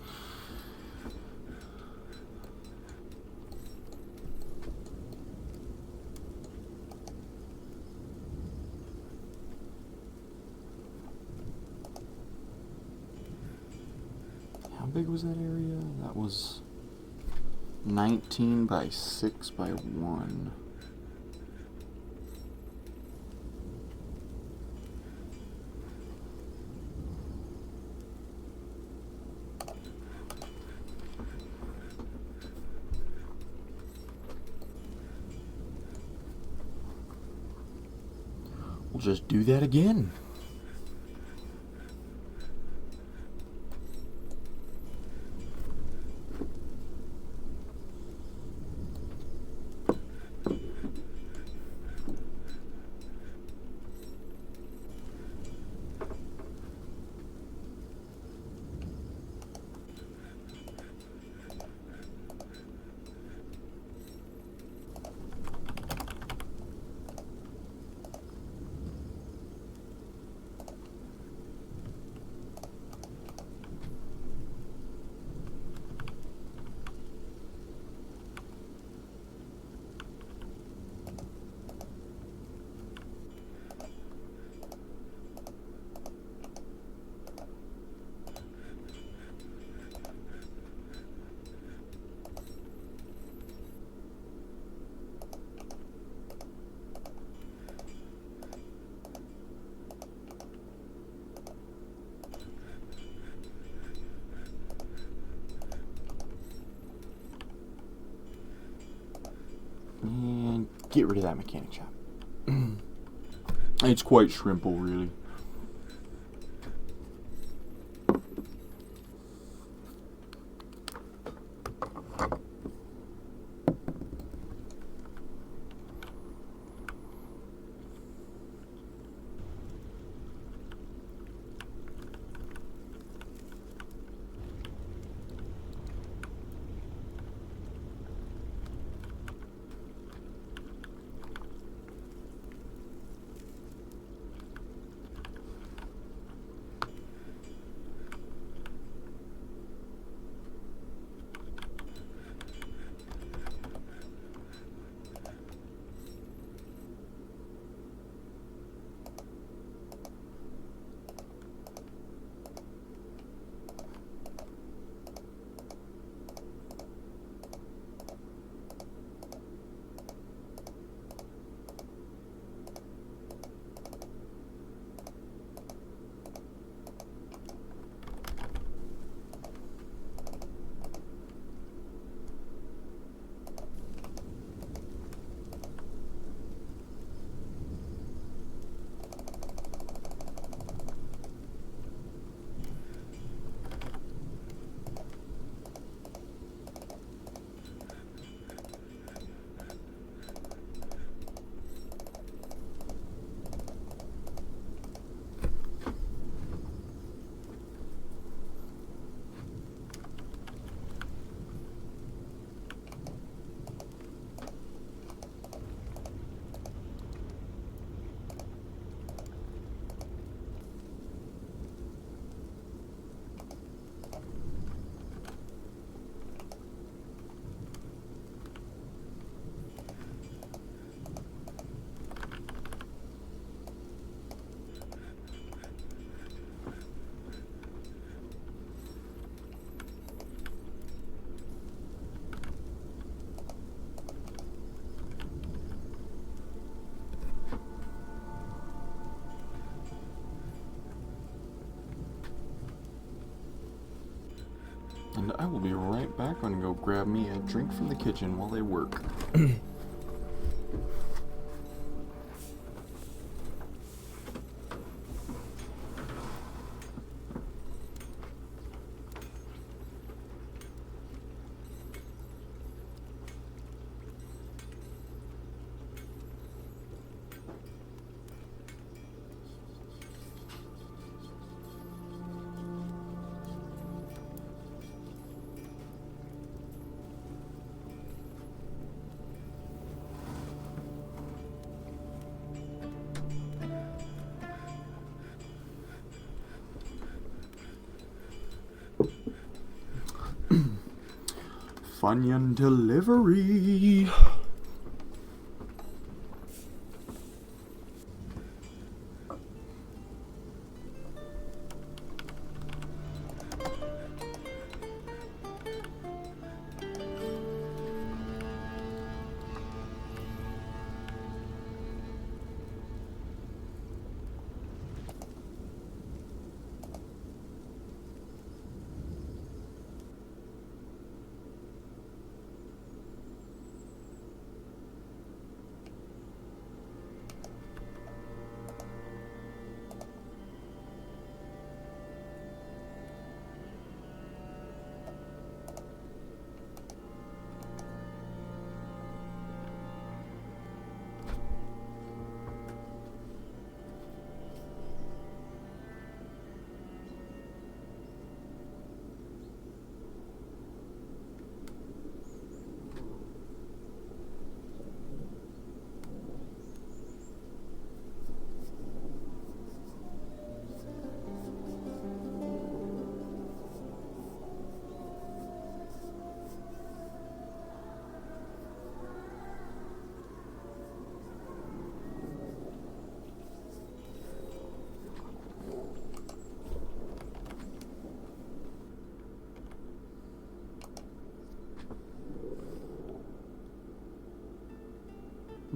Speaker 1: How big was that area? That was 19 by 6 by 1. We'll just do that again. And get rid of that mechanic shop. It's quite shrimple, really. And I will be right back. I'm gonna go grab me a drink from the kitchen while they work. Funyun delivery.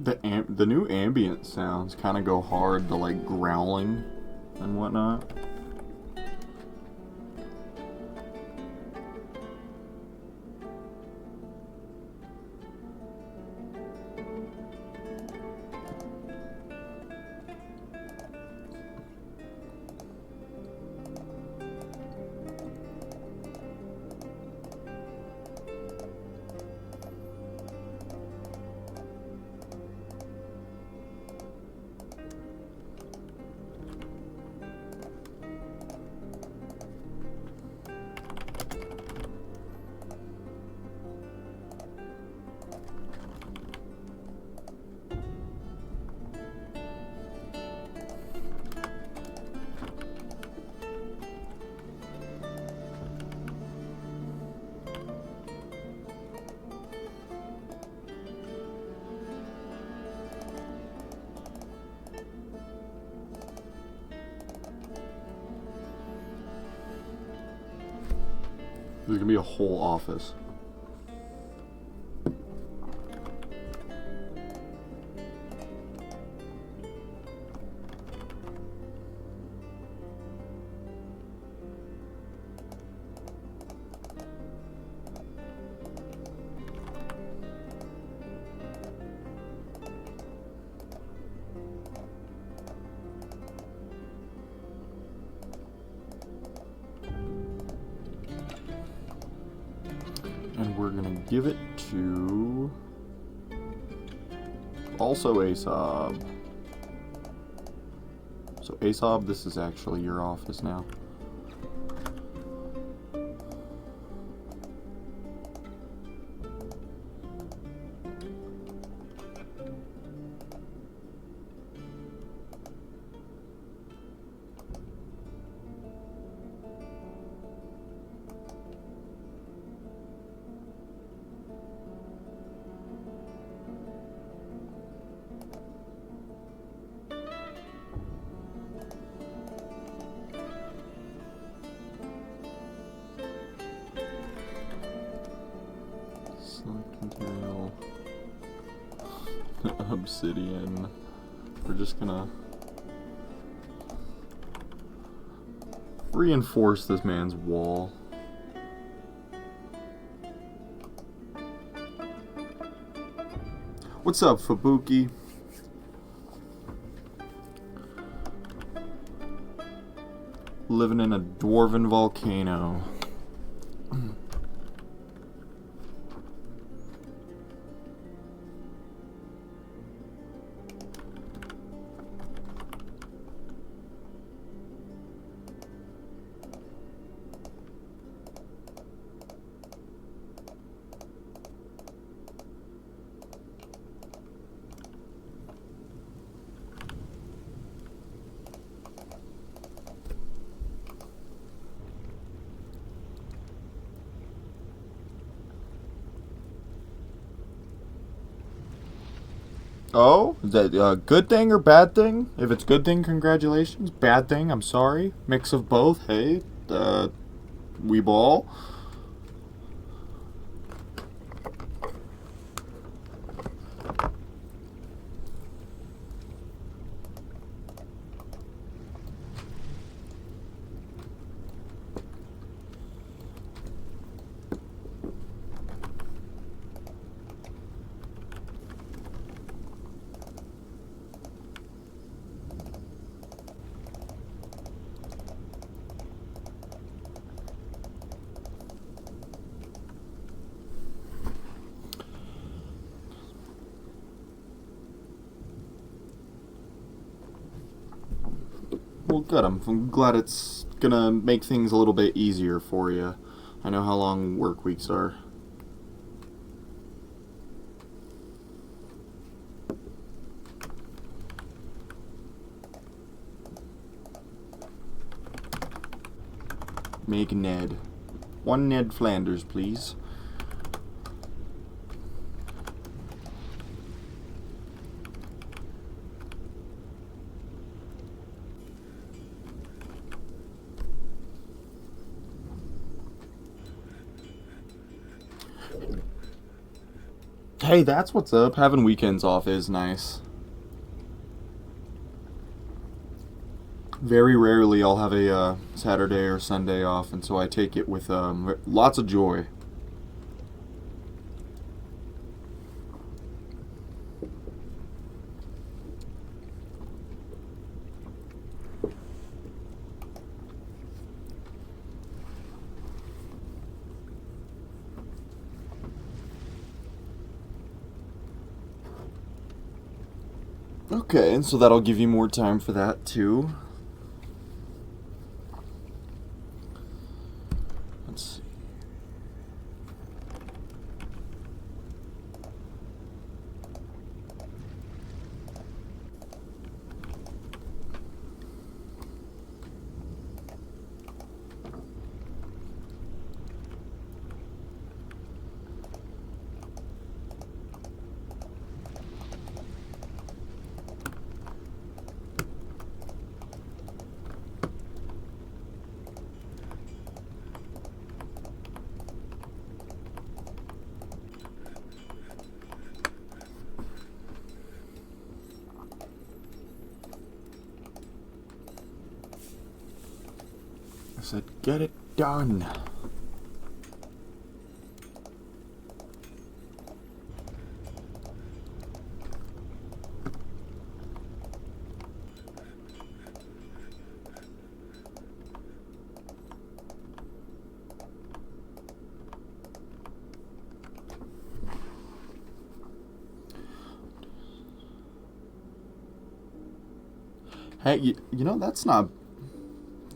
Speaker 1: The new ambient sounds kind of go hard, the like growling and whatnot. There's gonna be a whole office. And we're gonna give it to also Asob. So Asob, this is actually your office now. Select material. Obsidian. We're just gonna reinforce this man's wall. What's up, Fabuki? Living in a dwarven volcano. Oh, is that a good thing or bad thing? If it's good thing, congratulations. Bad thing, I'm sorry. Mix of both. Hey, we ball. Well, good. I'm glad it's gonna make things a little bit easier for you. I know how long work weeks are. Make Ned. One Ned Flanders, please. Hey, that's what's up. Having weekends off is nice. Very rarely I'll have a Saturday or Sunday off, and so I take it with lots of joy. Okay, and so that'll give you more time for that too. Let's see. I said, get it done. Hey, you know,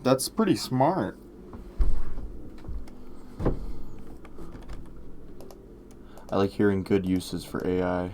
Speaker 1: that's pretty smart. I like hearing good uses for AI.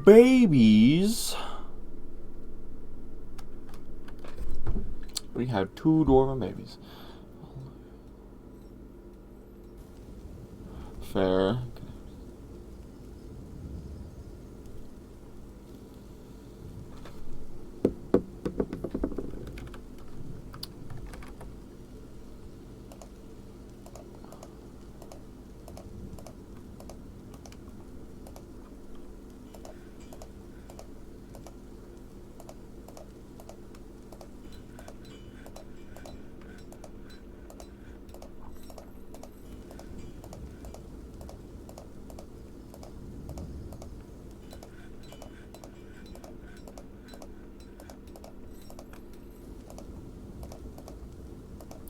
Speaker 1: Babies. We have 2 dwarven babies. Fair.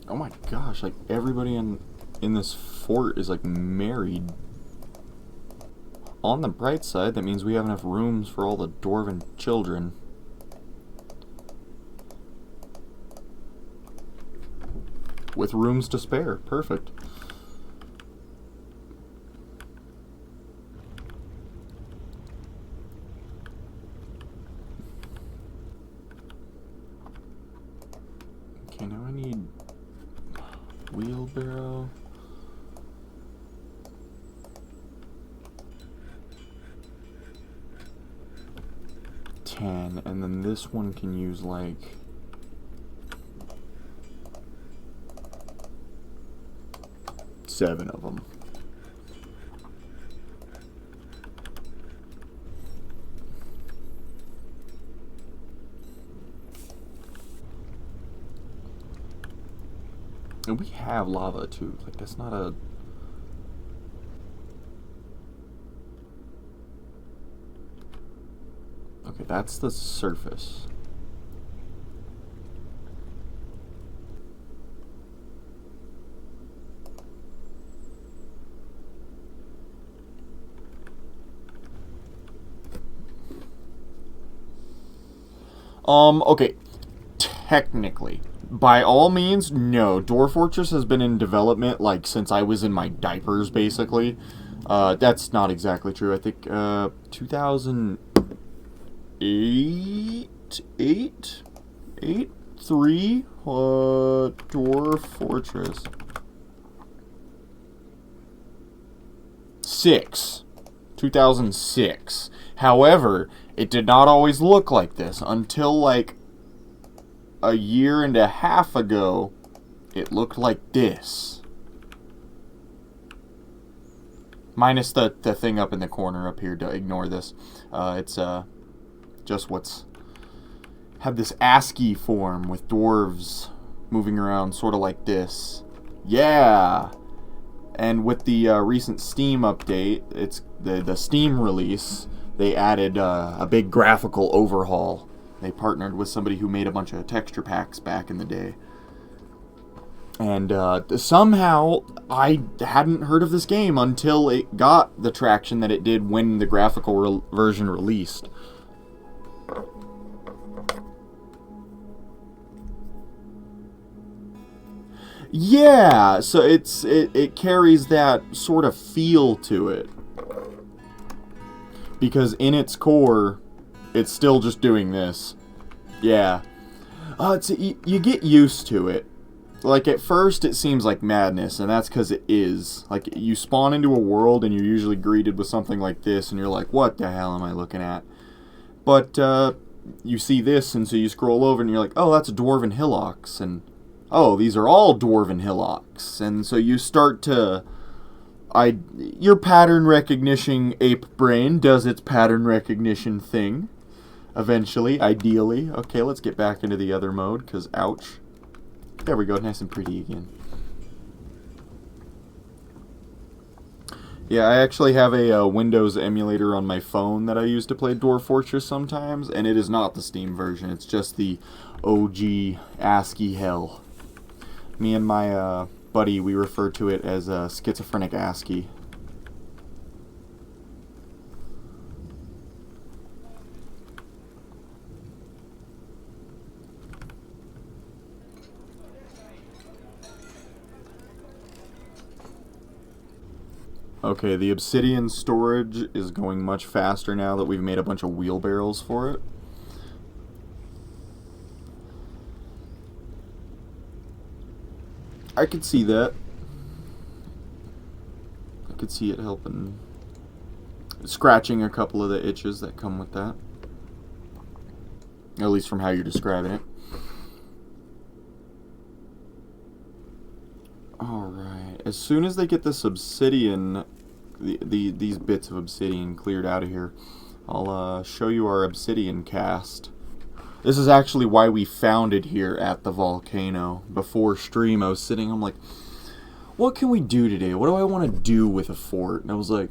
Speaker 1: Oh my gosh, like everybody in this fort is like married. On the bright side, that means we have enough rooms for all the dwarven children. With rooms to spare. Perfect. Okay, now I need wheelbarrow. And then this one can use like 7 of them. And we have lava too. Like that's not a... Okay, that's the surface. Okay. Technically. By all means, no. Dwarf Fortress has been in development, like, since I was in my diapers, basically. That's not exactly true. I think, 2008? 3? Dwarf Fortress. 2006. However, it did not always look like this until, like, a year and a half ago. It looked like this. Minus the thing up in the corner up here. To ignore this. It's just what's... have this ASCII form with dwarves moving around sort of like this. Yeah! And with the recent Steam update, it's the Steam release, they added a big graphical overhaul. They partnered with somebody who made a bunch of texture packs back in the day. And somehow, I hadn't heard of this game until it got the traction that it did when the graphical version released. Yeah, so it carries that sort of feel to it. Because in its core, it's still just doing this. Yeah. You get used to it. Like, at first, it seems like madness, and that's because it is. Like, you spawn into a world, and you're usually greeted with something like this, and you're like, what the hell am I looking at? But, you see this, and so you scroll over, and you're like, oh, that's dwarven hillocks, and... oh, these are all dwarven hillocks. And so you start to... your pattern recognition ape brain does its pattern recognition thing. Eventually, ideally. Okay, let's get back into the other mode, because ouch. There we go, nice and pretty again. Yeah, I actually have a Windows emulator on my phone that I use to play Dwarf Fortress sometimes, and it is not the Steam version, it's just the OG ASCII hell. Me and my buddy, we refer to it as schizophrenic ASCII. Okay, the obsidian storage is going much faster now that we've made a bunch of wheelbarrows for it. I could see that. I could see it helping. Scratching a couple of the itches that come with that. At least from how you're describing it. Alright. As soon as they get this obsidian, these bits of obsidian cleared out of here, I'll show you our obsidian cast. This is actually why we found it here at the volcano. Before stream, I was sitting, I'm like, what can we do today? What do I want to do with a fort? And I was like,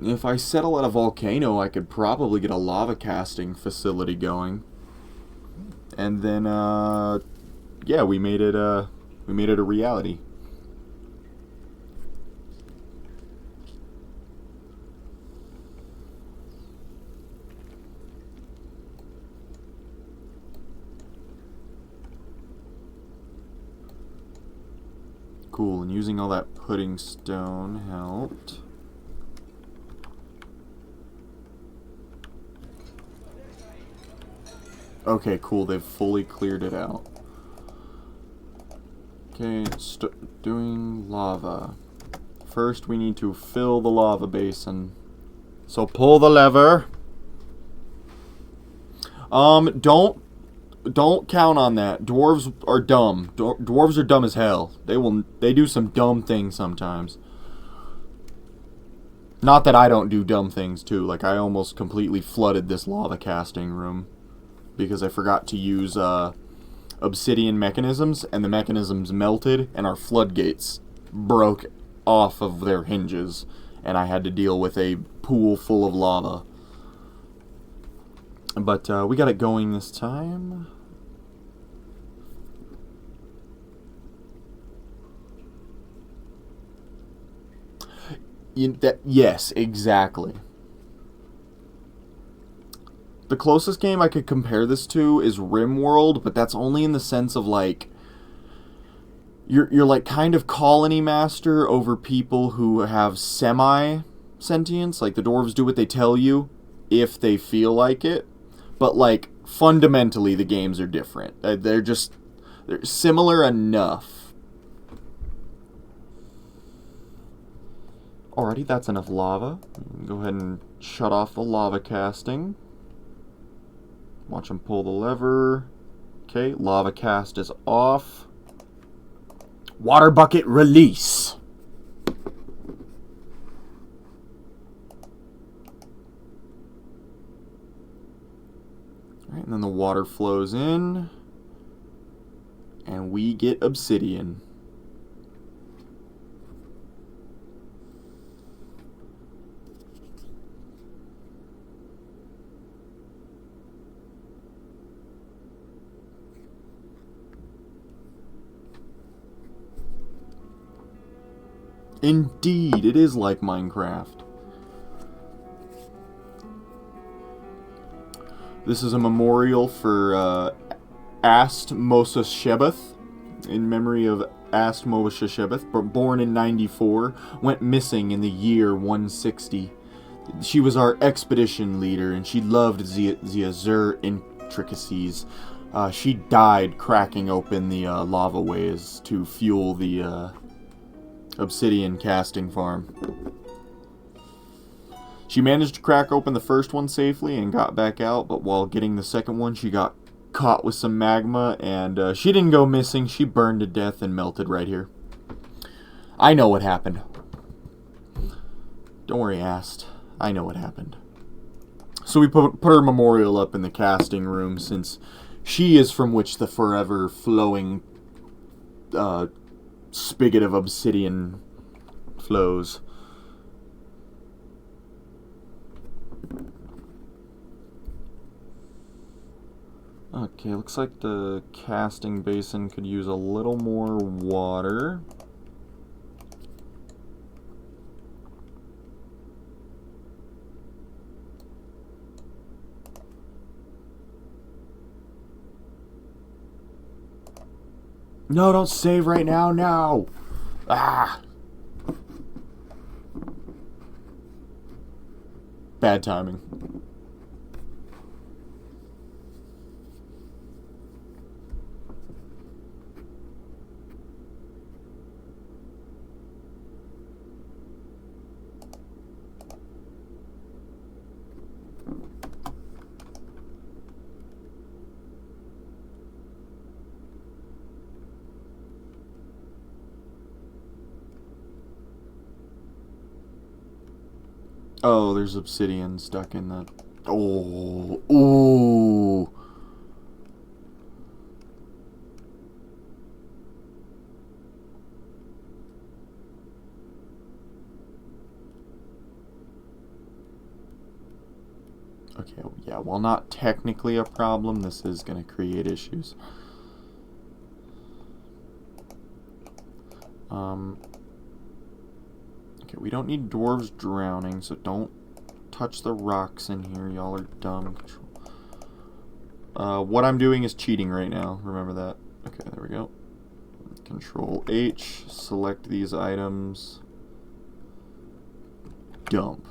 Speaker 1: if I settle at a volcano, I could probably get a lava casting facility going. And then, yeah, we made it a reality. Cool, and using all that pudding stone helped. Okay, cool, they've fully cleared it out. Okay, doing lava. First, we need to fill the lava basin. So pull the lever. Don't count on that. Dwarves are dumb. Dwarves are dumb as hell. They do some dumb things sometimes. Not that I don't do dumb things too. Like, I almost completely flooded this lava casting room because I forgot to use obsidian mechanisms, and the mechanisms melted, and our floodgates broke off of their hinges, and I had to deal with a pool full of lava. But we got it going this time. Yes, exactly. The closest game I could compare this to is RimWorld, but that's only in the sense of like you're like kind of colony master over people who have semi-sentience. Like the dwarves do what they tell you if they feel like it, but like fundamentally the games are different. They're similar enough. Alrighty, that's enough lava. Go ahead and shut off the lava casting. Watch him pull the lever. Okay, lava cast is off. Water bucket release. Alright, and then the water flows in. And we get obsidian. Indeed, it is like Minecraft. This is a memorial for Ast Moseshebeth, in memory of Ast Moseshebeth, born in 94, went missing in the year 160. She was our expedition leader, and she loved the Azure intricacies. She died cracking open the lava ways to fuel the obsidian casting farm. She managed to crack open the first one safely and got back out, but while getting the second one, she got caught with some magma, and she didn't go missing. She burned to death and melted right here. I know what happened. Don't worry, Ast. I know what happened. So we put her memorial up in the casting room, since she is from which the forever flowing spigot of obsidian flows. Okay, looks like the casting basin could use a little more water. No, don't save right now, no! Ah! Bad timing. Oh, there's obsidian stuck in that. Oh, ooh. Okay, yeah, while not technically a problem, this is going to create issues. Okay, we don't need dwarves drowning, so don't touch the rocks in here. Y'all are dumb. What I'm doing is cheating right now. Remember that. Okay, there we go. Control H, select these items. Dump.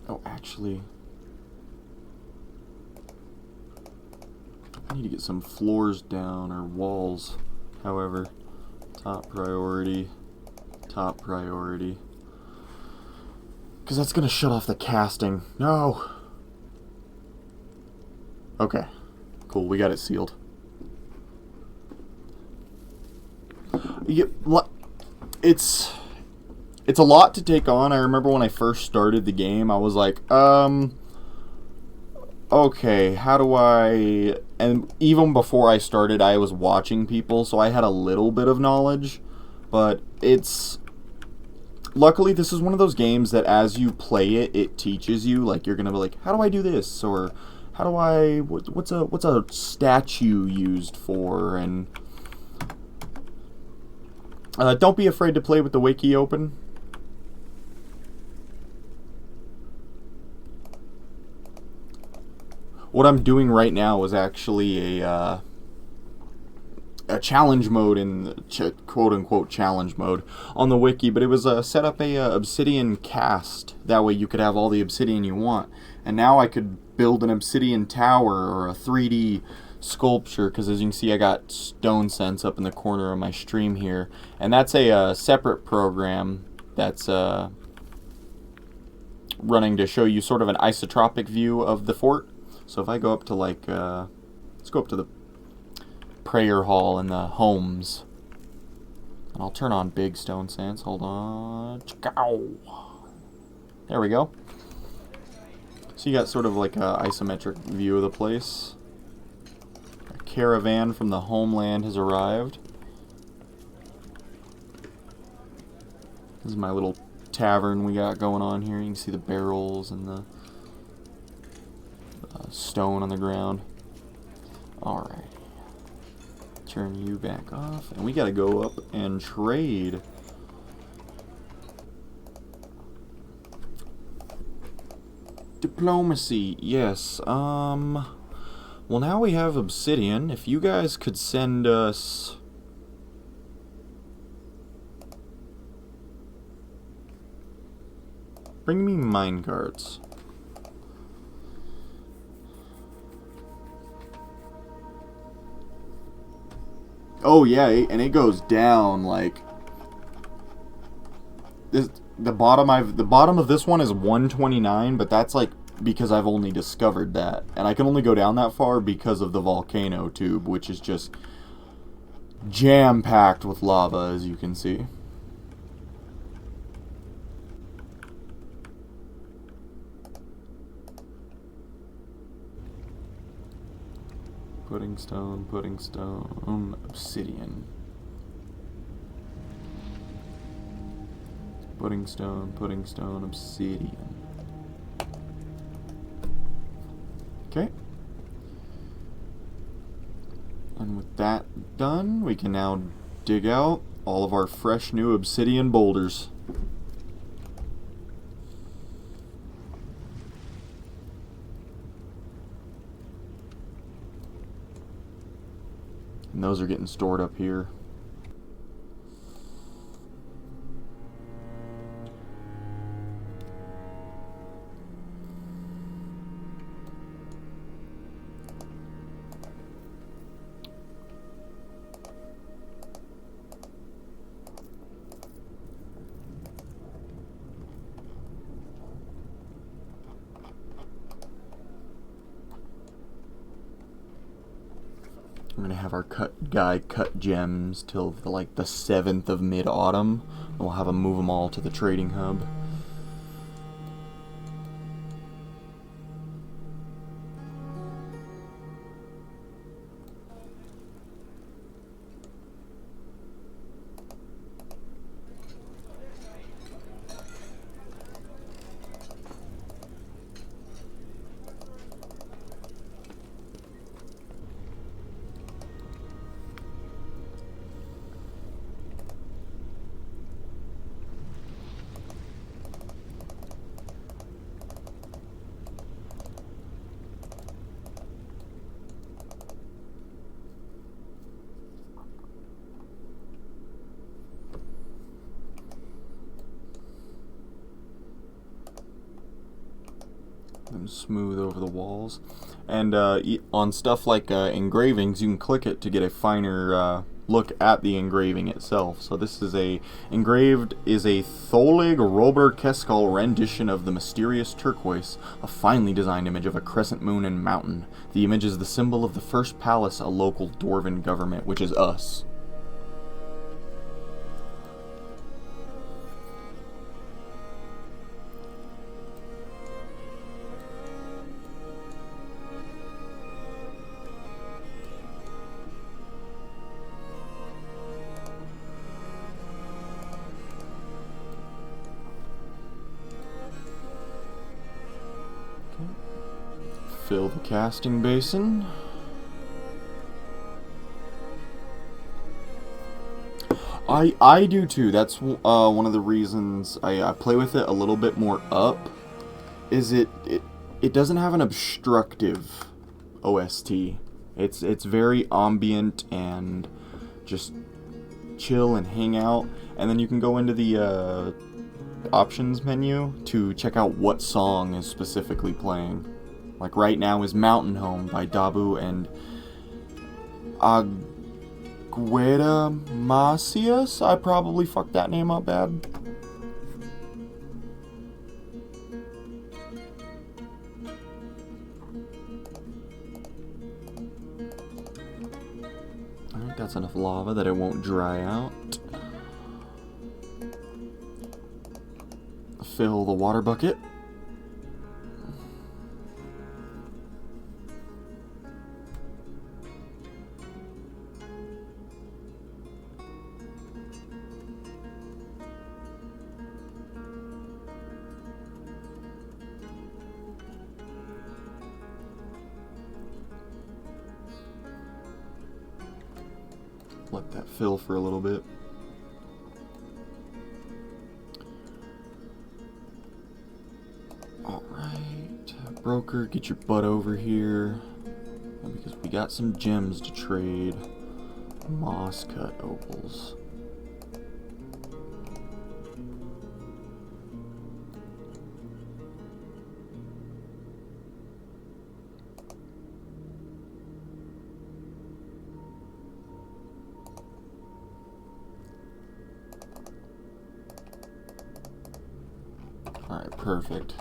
Speaker 1: Oh, actually, I need to get some floors down, or walls. However, top priority. Because that's going to shut off the casting. No! Okay. Cool, we got it sealed. Yeah, it's a lot to take on. I remember when I first started the game, I was like, okay, how do I... And even before I started, I was watching people, so I had a little bit of knowledge. But it's... Luckily, this is one of those games that as you play it, it teaches you. Like, you're going to be like, how do I do this? Or, How do I... what's a statue used for? And... don't be afraid to play with the wiki open. What I'm doing right now is actually a challenge mode in quote-unquote challenge mode on the wiki, but it was set up a obsidian cast. That way you could have all the obsidian you want. And now I could build an obsidian tower or a 3D sculpture, because as you can see I got stone sense up in the corner of my stream here, and that's a separate program that's running to show you sort of an isotropic view of the fort. So if I go up to like let's go up to the prayer hall and the homes, and I'll turn on big stone sense. Hold on. There we go. So you got sort of like a isometric view of the place. A caravan from the homeland has arrived. This is my little tavern we got going on here. You can see the barrels and the stone on the ground. Alright. Turn you back off. And we gotta go up and trade. Diplomacy, yes. Well, now we have obsidian. If you guys could send us... Bring me minecarts. Oh yeah, and it goes down like this. The bottom of this one is 129, but that's like because I've only discovered that, and I can only go down that far because of the volcano tube, which is just jam-packed with lava, as you can see. Pudding stone, obsidian. Pudding stone, obsidian. Okay. And with that done, we can now dig out all of our fresh new obsidian boulders. And those are getting stored up here. We're gonna have our guy cut gems till like the 7th of mid-autumn. We'll have him move them all to the trading hub. Them smooth over the walls. And on stuff like engravings, you can click it to get a finer look at the engraving itself. So this is engraved is a Tholig Robert Keskal rendition of the mysterious turquoise, a finely designed image of a crescent moon and mountain. The image is the symbol of the first palace, a local dwarven government, which is us. fill the casting basin. I do too. That's one of the reasons I play with it a little bit more up. Is it doesn't have an obstructive OST. It's very ambient and just chill and hang out. And then you can go into the options menu to check out what song is specifically playing. Like right now is Mountain Home by Dabu and Agueda Macias. I probably fucked that name up bad. Alright, that's enough lava that it won't dry out. Fill the water bucket. Let that fill for a little bit. Alright, broker, get your butt over here. Because we got some gems to trade. Moss cut opals. Alright, perfect.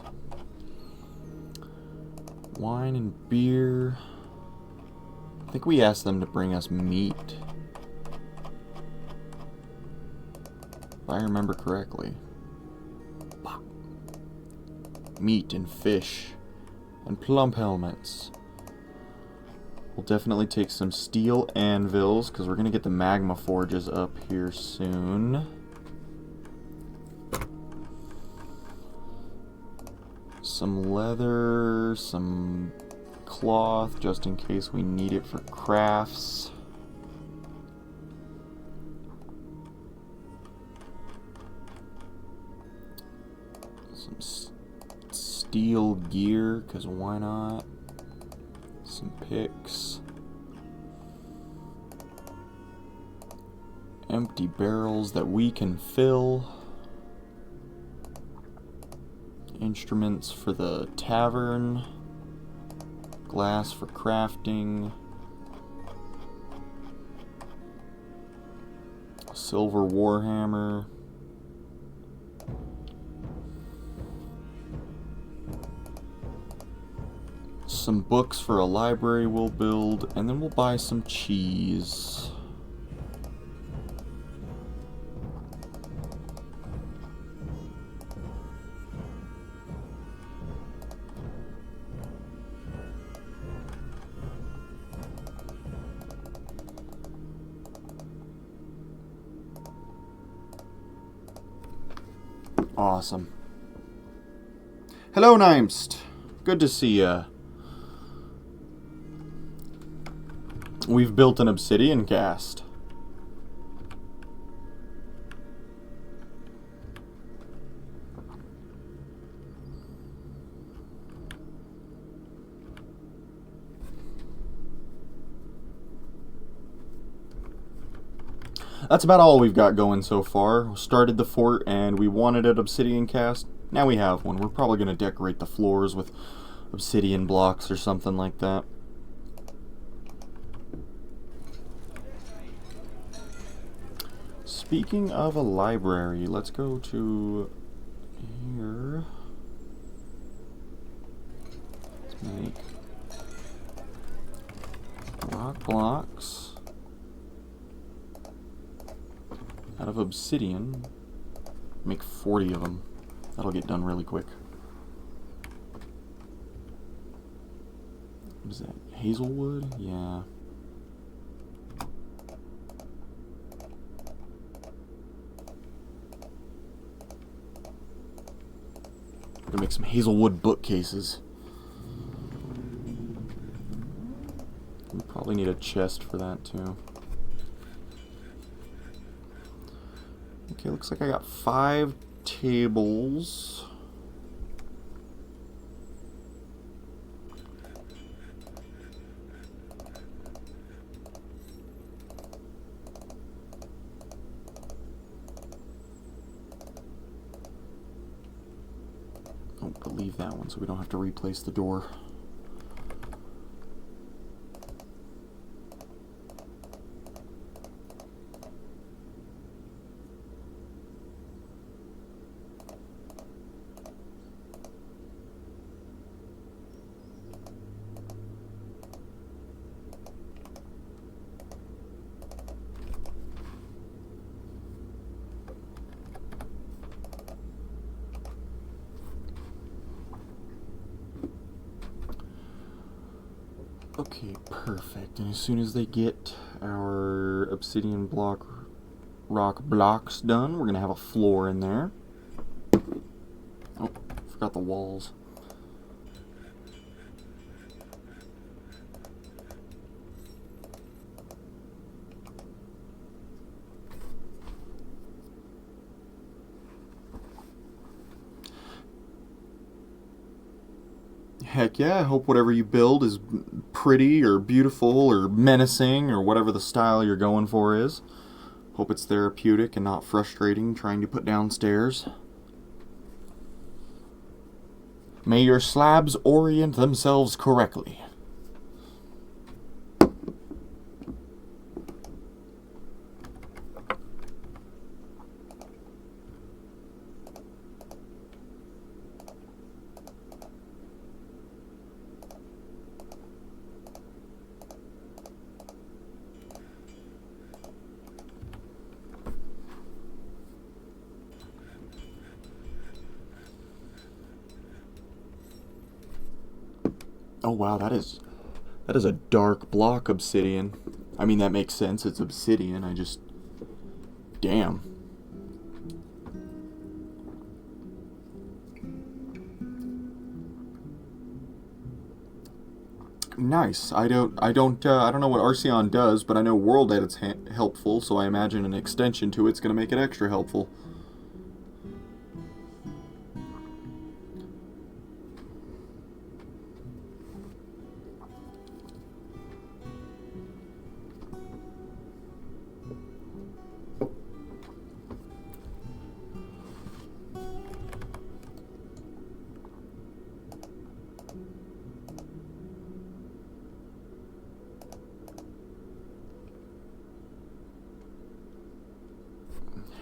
Speaker 1: Wine and beer. I think we asked them to bring us meat. If I remember correctly. Meat and fish. And plump helmets. We'll definitely take some steel anvils, because we're going to get the magma forges up here soon. Some leather, some cloth, just in case we need it for crafts. Some steel gear, because why not? Some picks. Empty barrels that we can fill. Instruments for the tavern. Glass for crafting. A silver warhammer. Some books for a library we'll build, and then we'll buy some cheese. Awesome. Hello, Nimst. Good to see ya. We've built an obsidian cast. That's about all we've got going so far. We started the fort and we wanted an obsidian cast. Now we have one. We're probably going to decorate the floors with obsidian blocks or something like that. Speaking of a library, let's go to here. Let's make rock blocks out of obsidian. Make 40 of them. That'll get done really quick. What is that? Hazelwood? Yeah. Gonna make some hazelwood bookcases. probably need a chest for that too. Okay, looks like I got 5 tables. Oh, but leave that one so we don't have to replace the door. Okay, perfect. And as soon as they get our obsidian rock blocks done, we're gonna have a floor in there. Oh, forgot the walls. Heck yeah, I hope whatever you build is pretty or beautiful or menacing or whatever the style you're going for is. Hope it's therapeutic and not frustrating trying to put down stairs. May your slabs orient themselves correctly. Oh wow, that is a dark block obsidian. I mean, that makes sense, it's obsidian, I just... Damn. Nice. I don't know what Arceon does, but I know World Edit's helpful, so I imagine an extension to it's gonna make it extra helpful.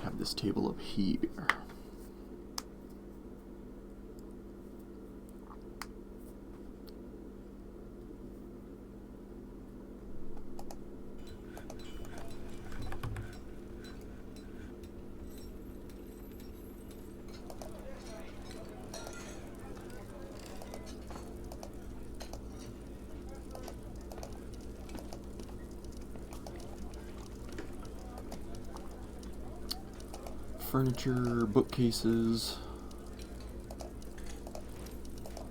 Speaker 1: Have this table up here. Furniture, bookcases.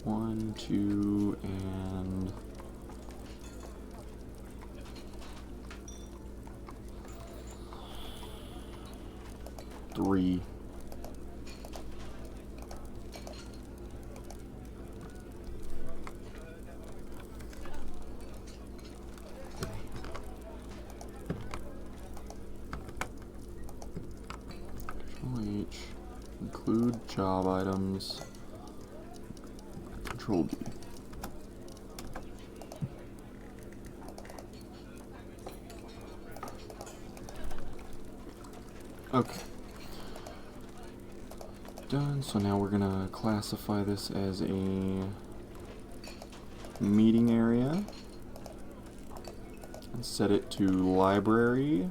Speaker 1: 1, 2, and 3. H, include job items, Control D. Okay. Done, so now we're gonna classify this as a meeting area and set it to library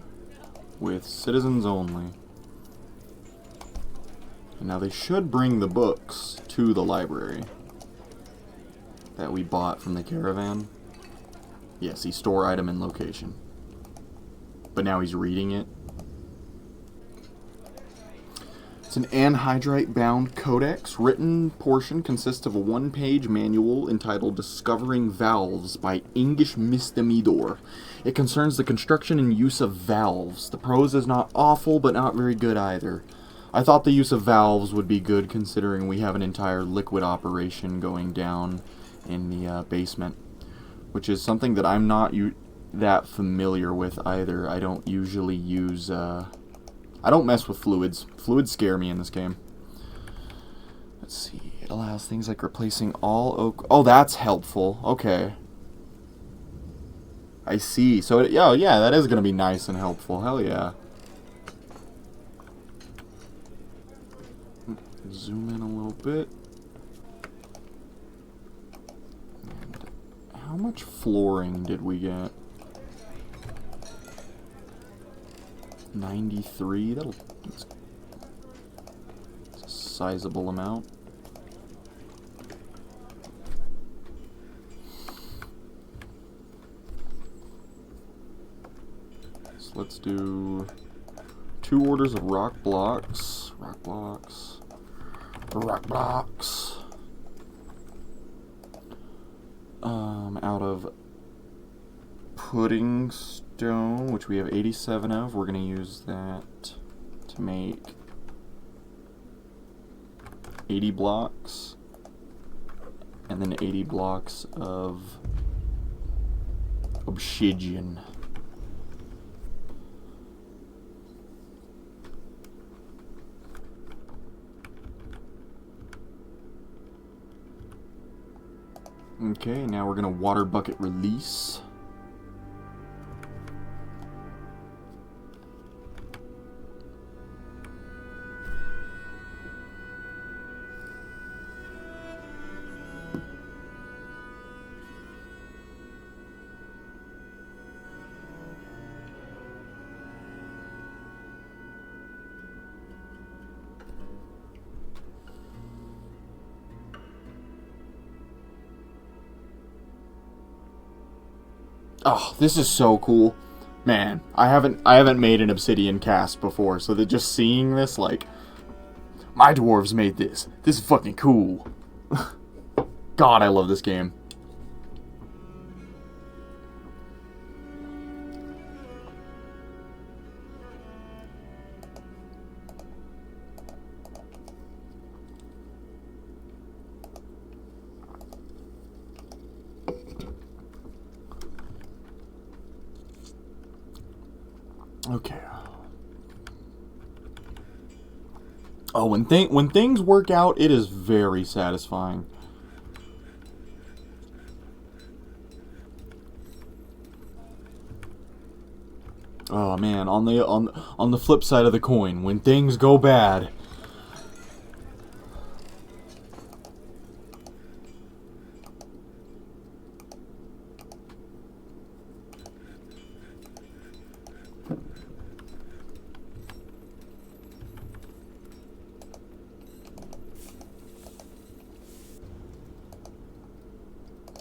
Speaker 1: with citizens only. And now they should bring the books to the library that we bought from the caravan. Yes, he store item and location. But now he's reading it. It's an anhydrite-bound codex. Written portion consists of a one-page manual entitled Discovering Valves by English Mistemidor. It concerns the construction and use of valves. The prose is not awful, but not very good either. I thought the use of valves would be good, considering we have an entire liquid operation going down in the basement, which is something that I'm not that familiar with either. I don't usually use... I don't mess with fluids. Fluids scare me in this game. Let's see. It allows things like replacing all oak... Oh, that's helpful. Okay. I see. So, yeah, that is going to be nice and helpful. Hell yeah. Zoom in a little bit. And how much flooring did we get? 93. That's a sizable amount. So let's do 2 orders of rock blocks. Rock blocks. Out of pudding stone, which we have 87 of. We're going to use that to make 80 blocks. And then 80 blocks of obsidian. Okay, now we're going to water bucket release. Oh, this is so cool. Man, I haven't made an obsidian cast before, so that just seeing this, like, my dwarves made this. This is fucking cool. God, I love this game. Okay. Oh, when things work out, it is very satisfying. Oh man, on the flip side of the coin, when things go bad,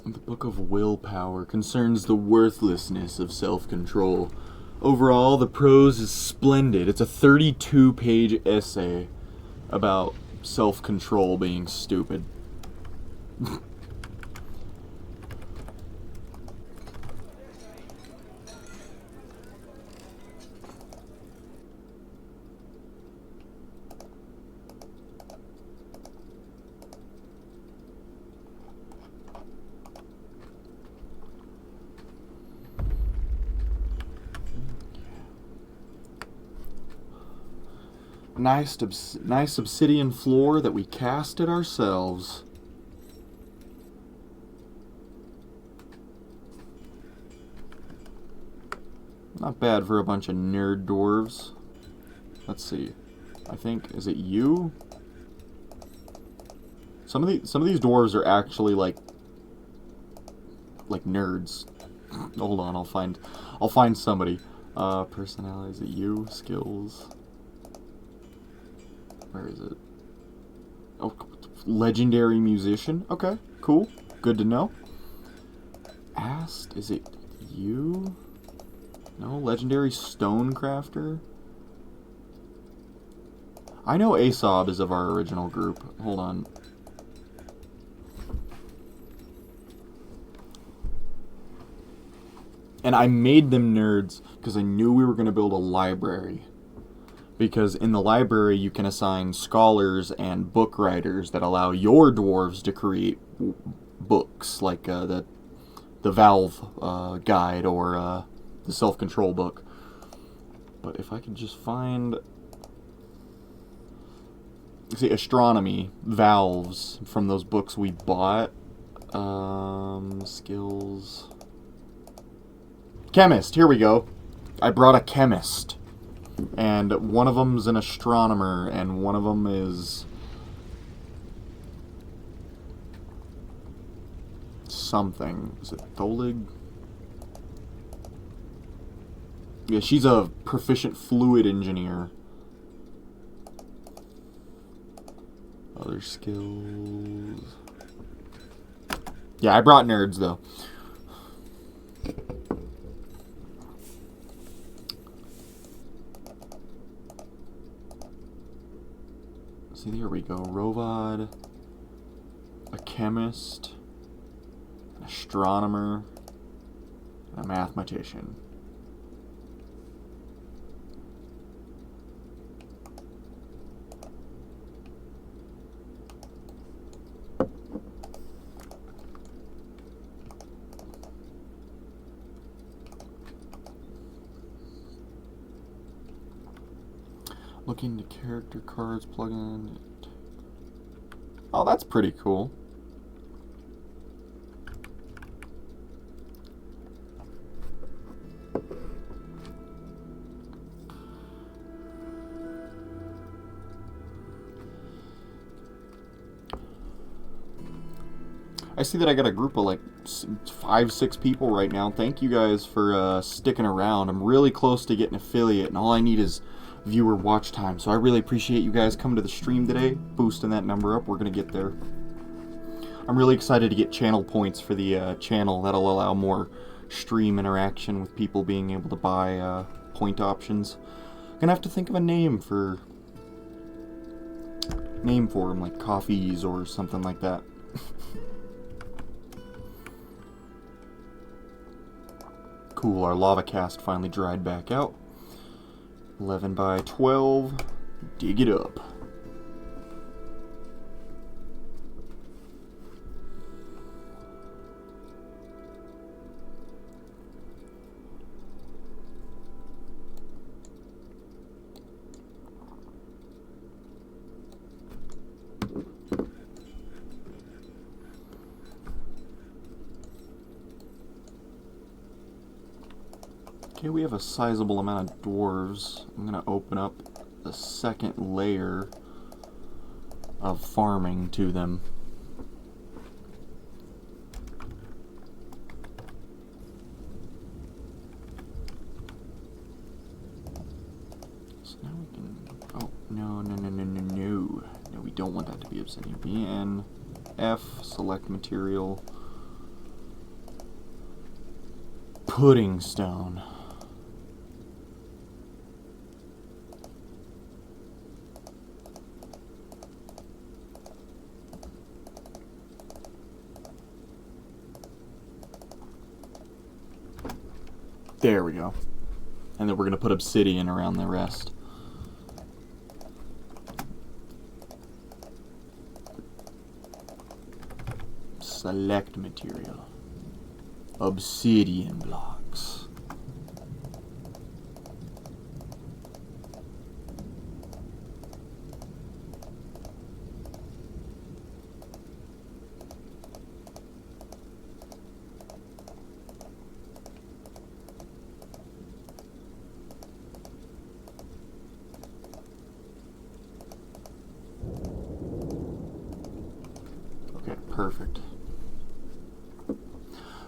Speaker 1: the Book of Willpower concerns the worthlessness of self-control. Overall, the prose is splendid. It's a 32-page essay about self-control being stupid. Nice obsidian floor that we casted ourselves. Not bad for a bunch of nerd dwarves. Let's see. I think, is it you? Some of these dwarves are actually like nerds. Hold on, I'll find somebody. Personality, is it you? Skills. Where is it? Oh, legendary musician. Okay, cool. Good to know. Asked, is it you? No, legendary stone crafter. I know Asob is of our original group. Hold on. And I made them nerds because I knew we were going to build a library. Because in the library you can assign scholars and book writers that allow your dwarves to create books, like the Valve guide or the self-control book. But if I could just find... See, astronomy, valves, from those books we bought. Skills... Chemist, here we go. I brought a chemist. And one of them's an astronomer, and one of them is... something. Is it Tholig? Yeah, she's a proficient fluid engineer. Other skills... Yeah, I brought nerds, though. See, here we go. Rovad, a chemist, an astronomer, and a mathematician. Look into character cards, plug in. Oh, that's pretty cool. I see that I got a group of like 5-6 people right now. Thank you guys for sticking around. I'm really close to getting affiliate, and all I need is viewer watch time. So I really appreciate you guys coming to the stream today, boosting that number up. We're gonna get there. I'm really excited to get channel points for the channel. That'll allow more stream interaction with people being able to buy point options. I'm gonna have to think of a name for them, like coffees or something like that. Cool, our lava cast finally dried back out. 11 by 12. Dig it up. Okay, we have a sizable amount of dwarves. I'm gonna open up the second layer of farming to them. So now we can... Oh, no. No, we don't want that to be obsidian. BN, F, select material. Pudding stone. There we go. And then we're going to put obsidian around the rest. Select material. Obsidian blocks. Okay, perfect.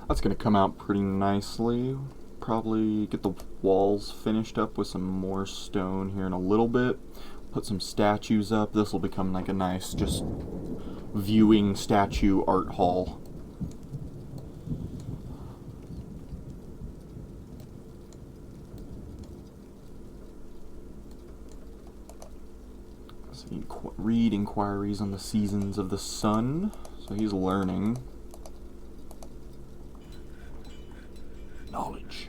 Speaker 1: That's going to come out pretty nicely. Probably get the walls finished up with some more stone here in a little bit. Put some statues up. This will become like a nice just viewing statue art hall. So you read inquiries on the seasons of the sun. So he's learning. Knowledge.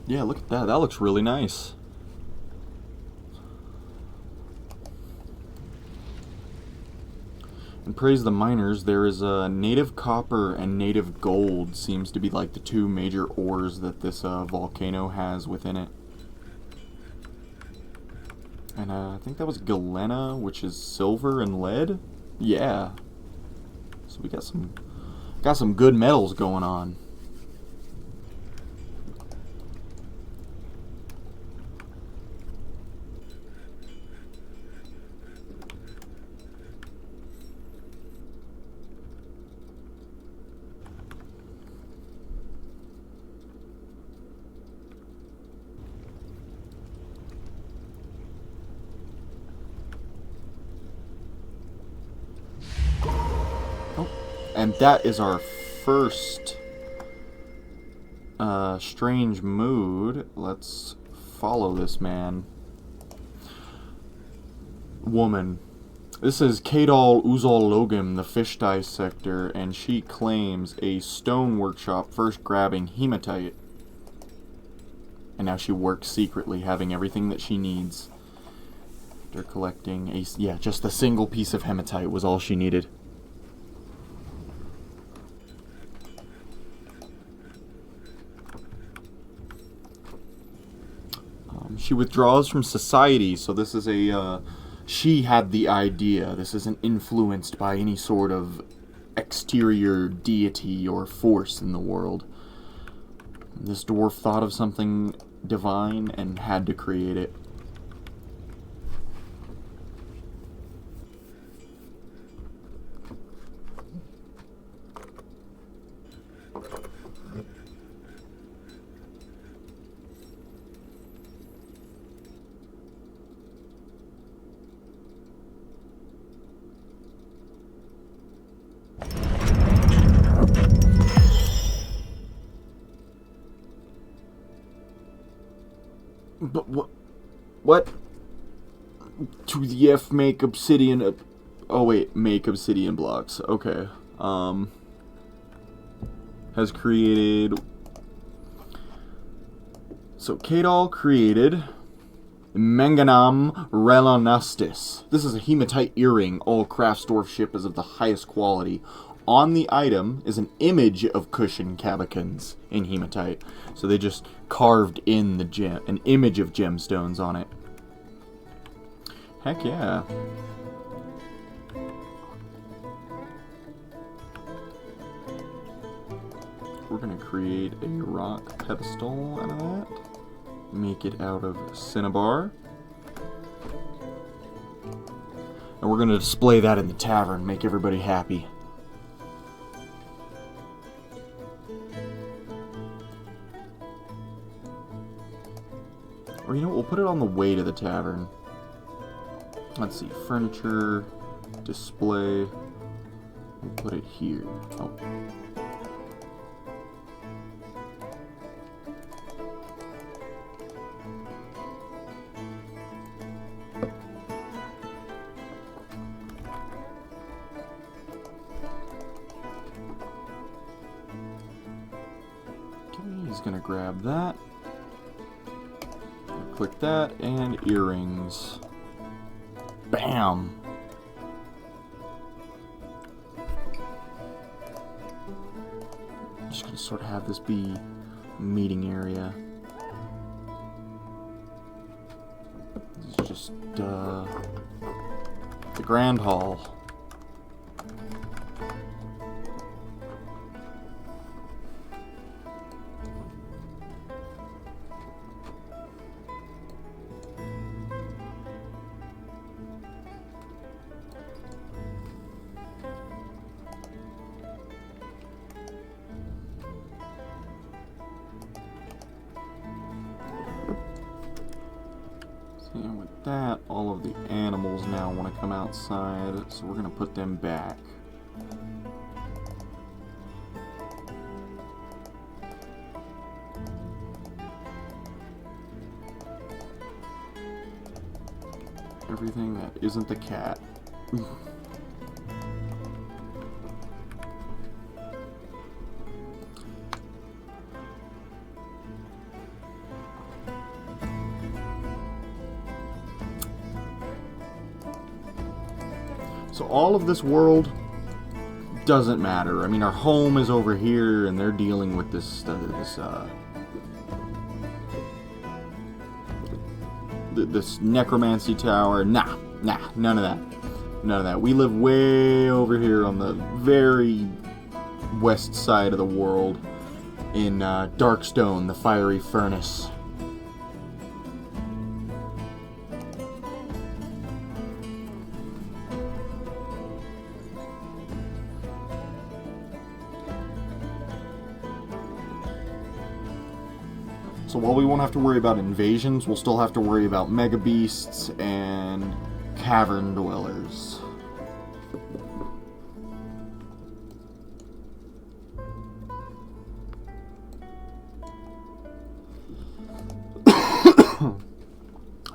Speaker 1: Yeah, look at that. That looks really nice. And praise the miners, there is a native copper and native gold seems to be like the two major ores that this volcano has within it. And I think that was galena, which is silver and lead. Yeah. So we got some good metals going on. And that is our first strange mood. Let's follow this man. Woman. This is Kadal Uzal Logim, the fish dissector, and she claims a stone workshop, first grabbing hematite. And now she works secretly, having everything that she needs. They're collecting just a single piece of hematite was all she needed. She withdraws from society, so this is she had the idea. This isn't influenced by any sort of exterior deity or force in the world. This dwarf thought of something divine and had to create it. But what? To the F make obsidian. Oh wait, make obsidian blocks. Okay. Has created. So Kadal created Manganam Relanastis. This is a hematite earring. All crafts dwarf ship is of the highest quality. On the item is an image of cushion cabicans in hematite. So they just carved in the an image of gemstones on it. Heck yeah. We're gonna create a rock pedestal out of that. Make it out of cinnabar. And we're gonna display that in the tavern, make everybody happy. Or you know what, we'll put it on the way to the tavern. Let's see, furniture, display. We'll put it here. Oh. Okay, he's gonna grab that. Click that, and earrings. Bam! I'm just gonna sort of have this be a meeting area. This is just, the Grand Hall. And with that, all of the animals now want to come outside, so we're going to put them back. Everything that isn't the cat. So all of this world doesn't matter. I mean, our home is over here, and they're dealing with this necromancy tower. Nah, none of that. None of that. We live way over here on the very west side of the world in Darkstone, the fiery furnace. So while we won't have to worry about invasions, we'll still have to worry about mega beasts and cavern dwellers.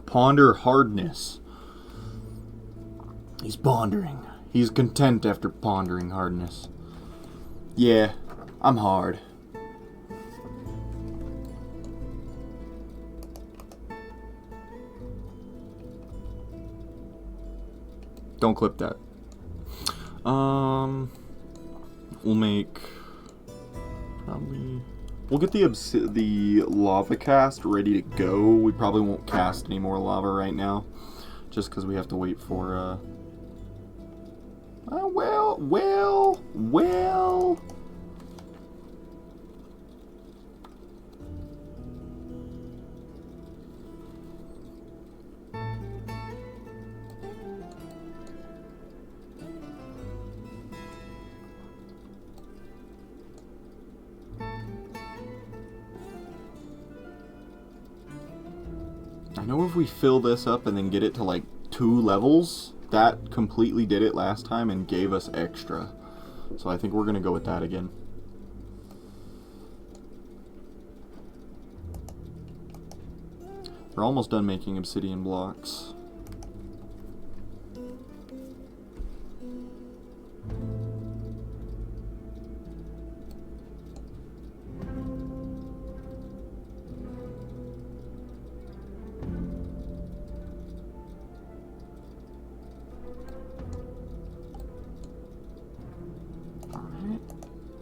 Speaker 1: Ponder hardness. He's pondering. He's content after pondering hardness. Yeah, I'm hard. Don't clip that. We'll make probably. We'll get the lava cast ready to go. We probably won't cast any more lava right now, just because we have to wait for. Well. I know if we fill this up and then get it to like 2 levels, that completely did it last time and gave us extra. So I think we're going to go with that again. We're almost done making obsidian blocks.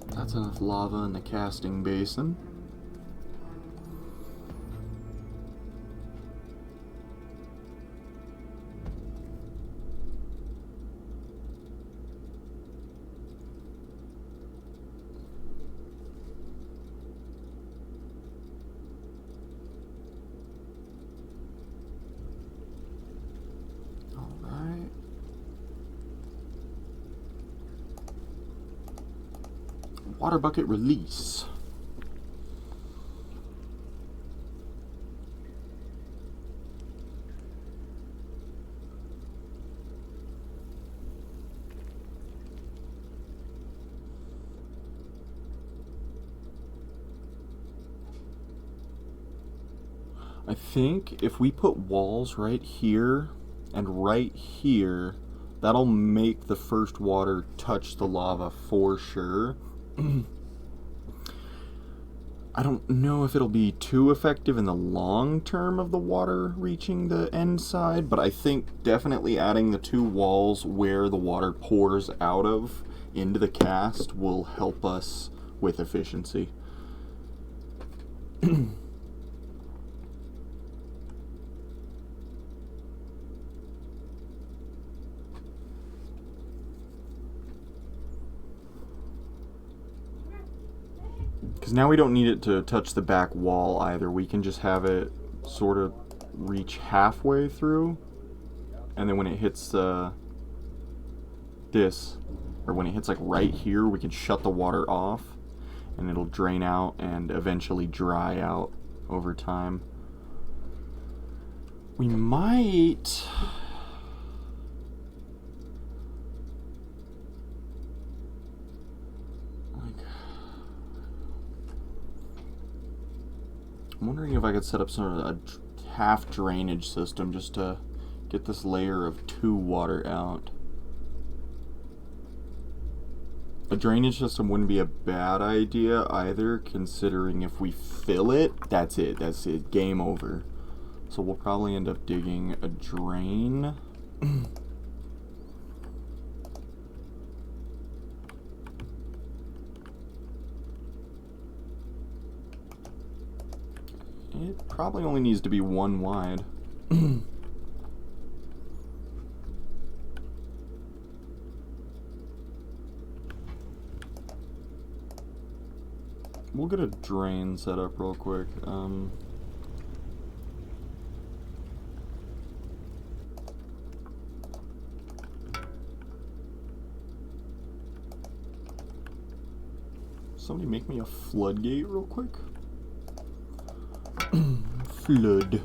Speaker 1: That's enough lava in the casting basin. All right. Water bucket release. I think if we put walls right here and right here, that'll make the first water touch the lava for sure. I don't know if it'll be too effective in the long term of the water reaching the end side, but I think definitely adding the 2 walls where the water pours out of into the cast will help us with efficiency. Because now we don't need it to touch the back wall either. We can just have it sort of reach halfway through. And then when it hits this, or when it hits like right here, we can shut the water off. And it'll drain out and eventually dry out over time. We might... I'm wondering if I could set up a half drainage system just to get this layer of 2 water out. A drainage system wouldn't be a bad idea either, considering if we fill it, that's it, game over. So we'll probably end up digging a drain. It probably only needs to be 1 wide. We'll get a drain set up real quick. Somebody make me a floodgate real quick. Flood.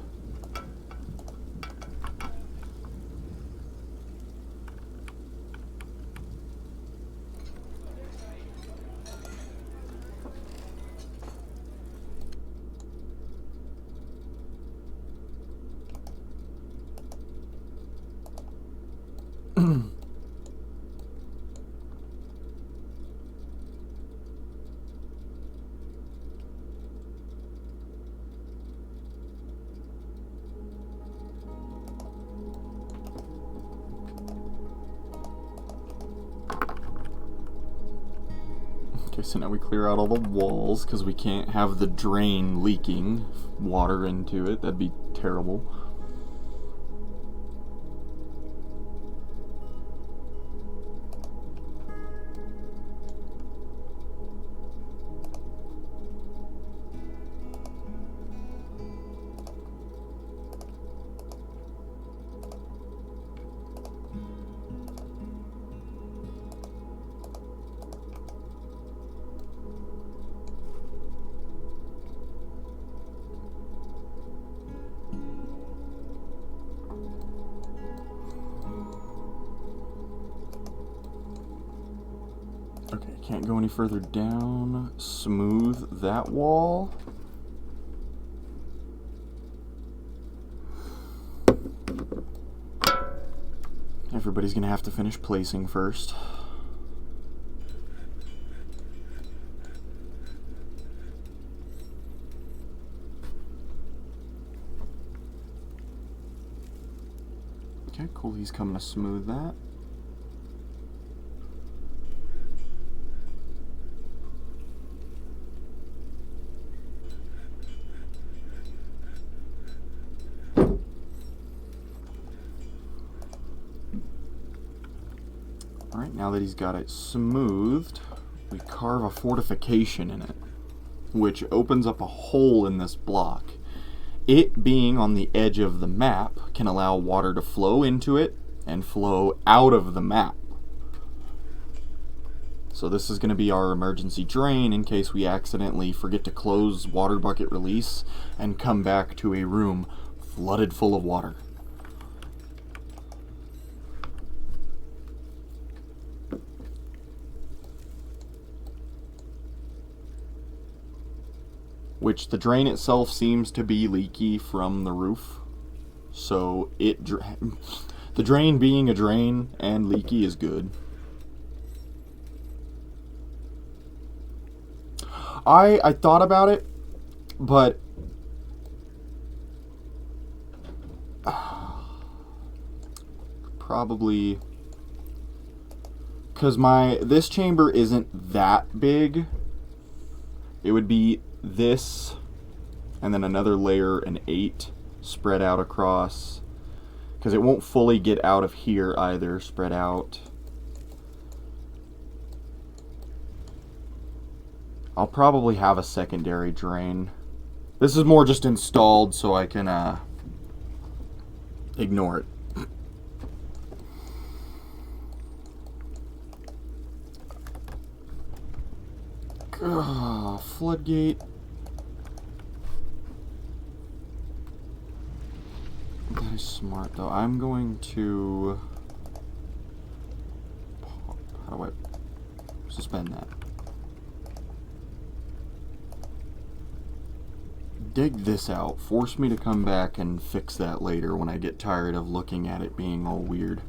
Speaker 1: Okay, so now we clear out all the walls because we can't have the drain leaking water into it. That'd be terrible. Okay, can't go any further down. Smooth that wall. Everybody's gonna have to finish placing first. Okay, cool, he's coming to smooth that. Alright, now that he's got it smoothed, we carve a fortification in it, which opens up a hole in this block. It being on the edge of the map can allow water to flow into it and flow out of the map. So this is going to be our emergency drain in case we accidentally forget to close water bucket release and come back to a room flooded full of water. Which the drain itself seems to be leaky from the roof, so the drain being a drain and leaky is good. I thought about it, but probably because this chamber isn't that big. It would be this and then another layer, an 8 spread out across, because it won't fully get out of here either, spread out. I'll probably have a secondary drain. This is more just installed so I can ignore it. Floodgate. That is smart, though. I'm going to... How do I suspend that? Dig this out. Force me to come back and fix that later when I get tired of looking at it being all weird.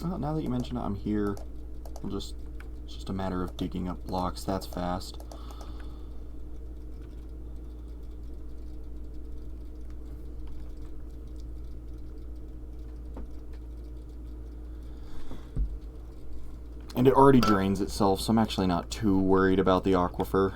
Speaker 1: Well, now that you mention it, I'm here. It's just a matter of digging up blocks. That's fast. And it already drains itself, so I'm actually not too worried about the aquifer.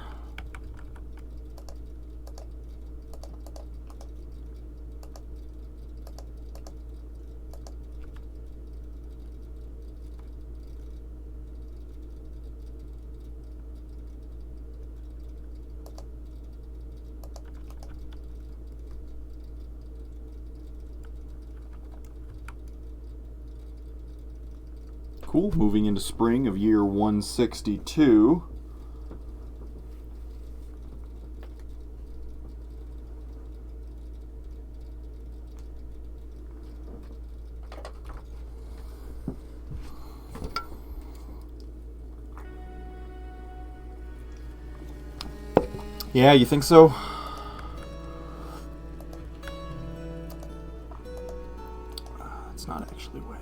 Speaker 1: Cool. Moving into spring of year 162. Yeah, you think so? It's not actually wet.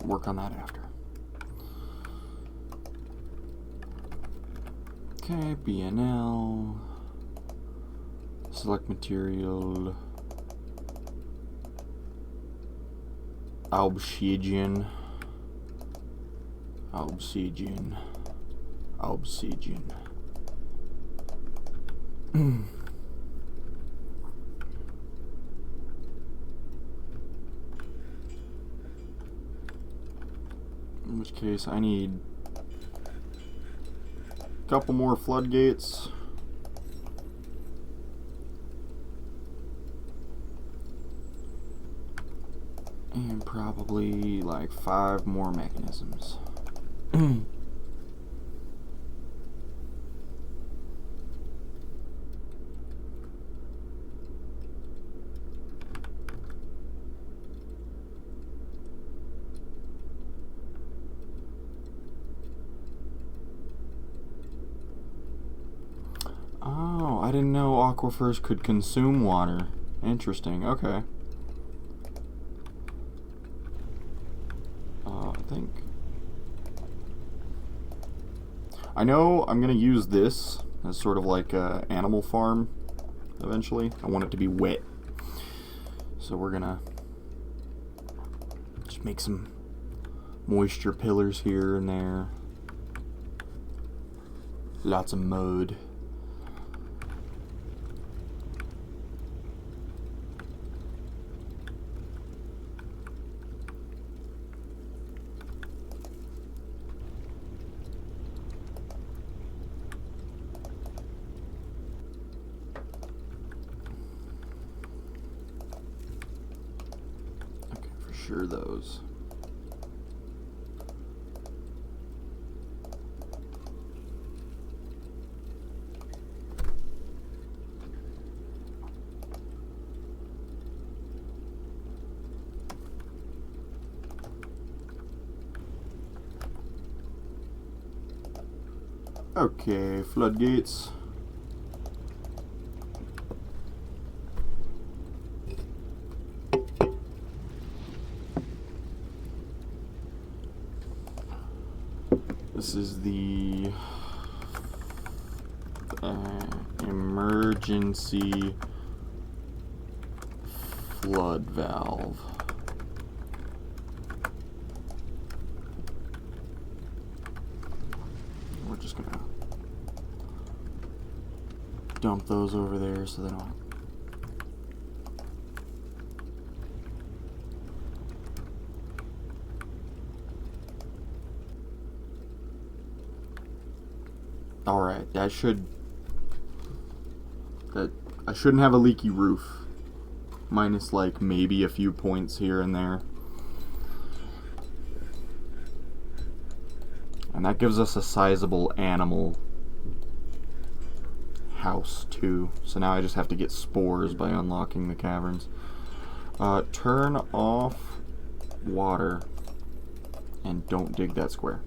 Speaker 1: Work on that after. Okay, BNL. Select material. Obsidian. Obsidian. Obsidian. In which case, I need a couple more floodgates. And probably like 5 more mechanisms. Oh, I didn't know aquifers could consume water. Interesting, okay. I know I'm going to use this as sort of like an animal farm eventually. I want it to be wet. So we're going to just make some moisture pillars here and there. Lots of mud. Sure those. Okay, floodgates. This is the emergency flood valve. We're just gonna dump those over there so they don't. Alright, I shouldn't have a leaky roof. Minus like maybe a few points here and there. And that gives us a sizable animal house too. So now I just have to get spores by unlocking the caverns. Turn off water and don't dig that square.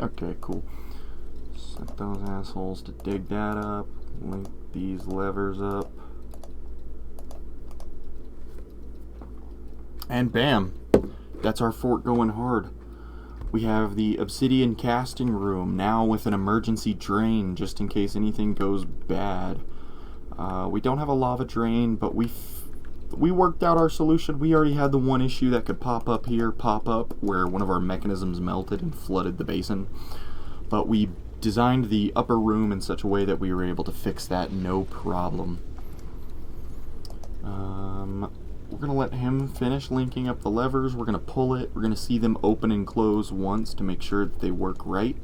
Speaker 1: Okay, cool. Set those assholes to dig that up. Link these levers up. And bam! That's our fort going hard. We have the obsidian casting room now with an emergency drain just in case anything goes bad. We don't have a lava drain, but we worked out our solution. We already had the one issue that could pop up where one of our mechanisms melted and flooded the basin. But we designed the upper room in such a way that we were able to fix that no problem. We're going to let him finish linking up the levers. We're going to pull it. We're going to see them open and close once to make sure that they work right.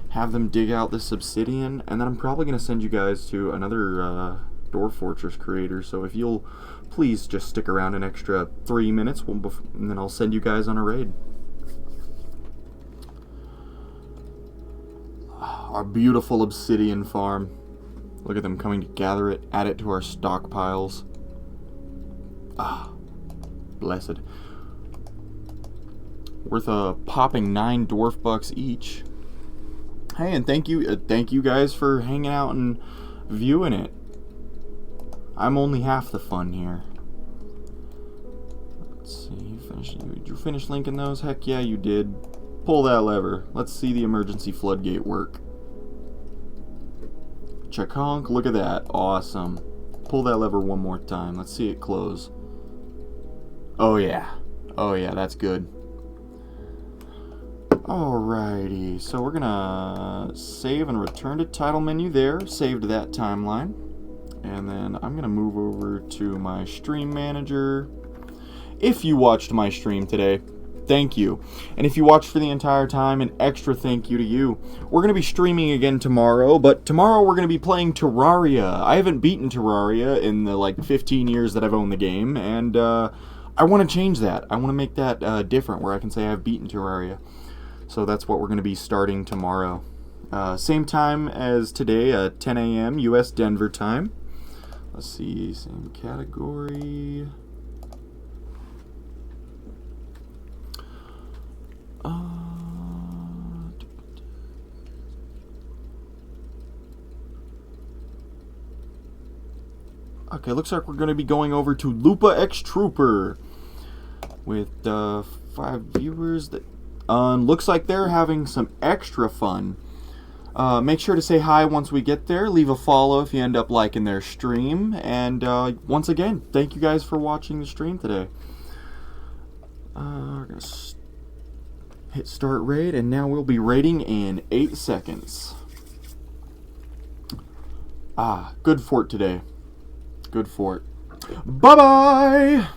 Speaker 1: Have them dig out this obsidian. And then I'm probably going to send you guys to another Dwarf Fortress creator. So if you'll please just stick around an extra 3 minutes, and then I'll send you guys on a raid. Our beautiful obsidian farm. Look at them coming to gather it, add it to our stockpiles. Ah, blessed. Worth a popping 9 dwarf bucks each. Hey, and thank you guys for hanging out and viewing it. I'm only half the fun here. Let's see, did you finish linking those? Heck yeah, you did. Pull that lever. Let's see the emergency floodgate work. Chakonk, look at that. Awesome. Pull that lever one more time. Let's see it close. Oh yeah. Oh yeah, that's good. Alrighty, so we're gonna save and return to title menu there. Saved that timeline. And then I'm gonna move over to my stream manager. If you watched my stream today, thank you. And if you watched for the entire time, an extra thank you to you. We're going to be streaming again tomorrow, but tomorrow we're going to be playing Terraria. I haven't beaten Terraria in the like 15 years that I've owned the game, and I want to change that. I want to make that different, where I can say I've beaten Terraria. So that's what we're going to be starting tomorrow. Same time as today, 10 a.m. U.S. Denver time. Let's see, same category. Okay, looks like we're going to be going over to Lupa X Trooper with 5 viewers. That looks like they're having some extra fun. Make sure to say hi once we get there. Leave a follow if you end up liking their stream. And once again, thank you guys for watching the stream today. We're going to hit start raid, and now we'll be raiding in 8 seconds. Good fort today. Good fort. Bye-bye!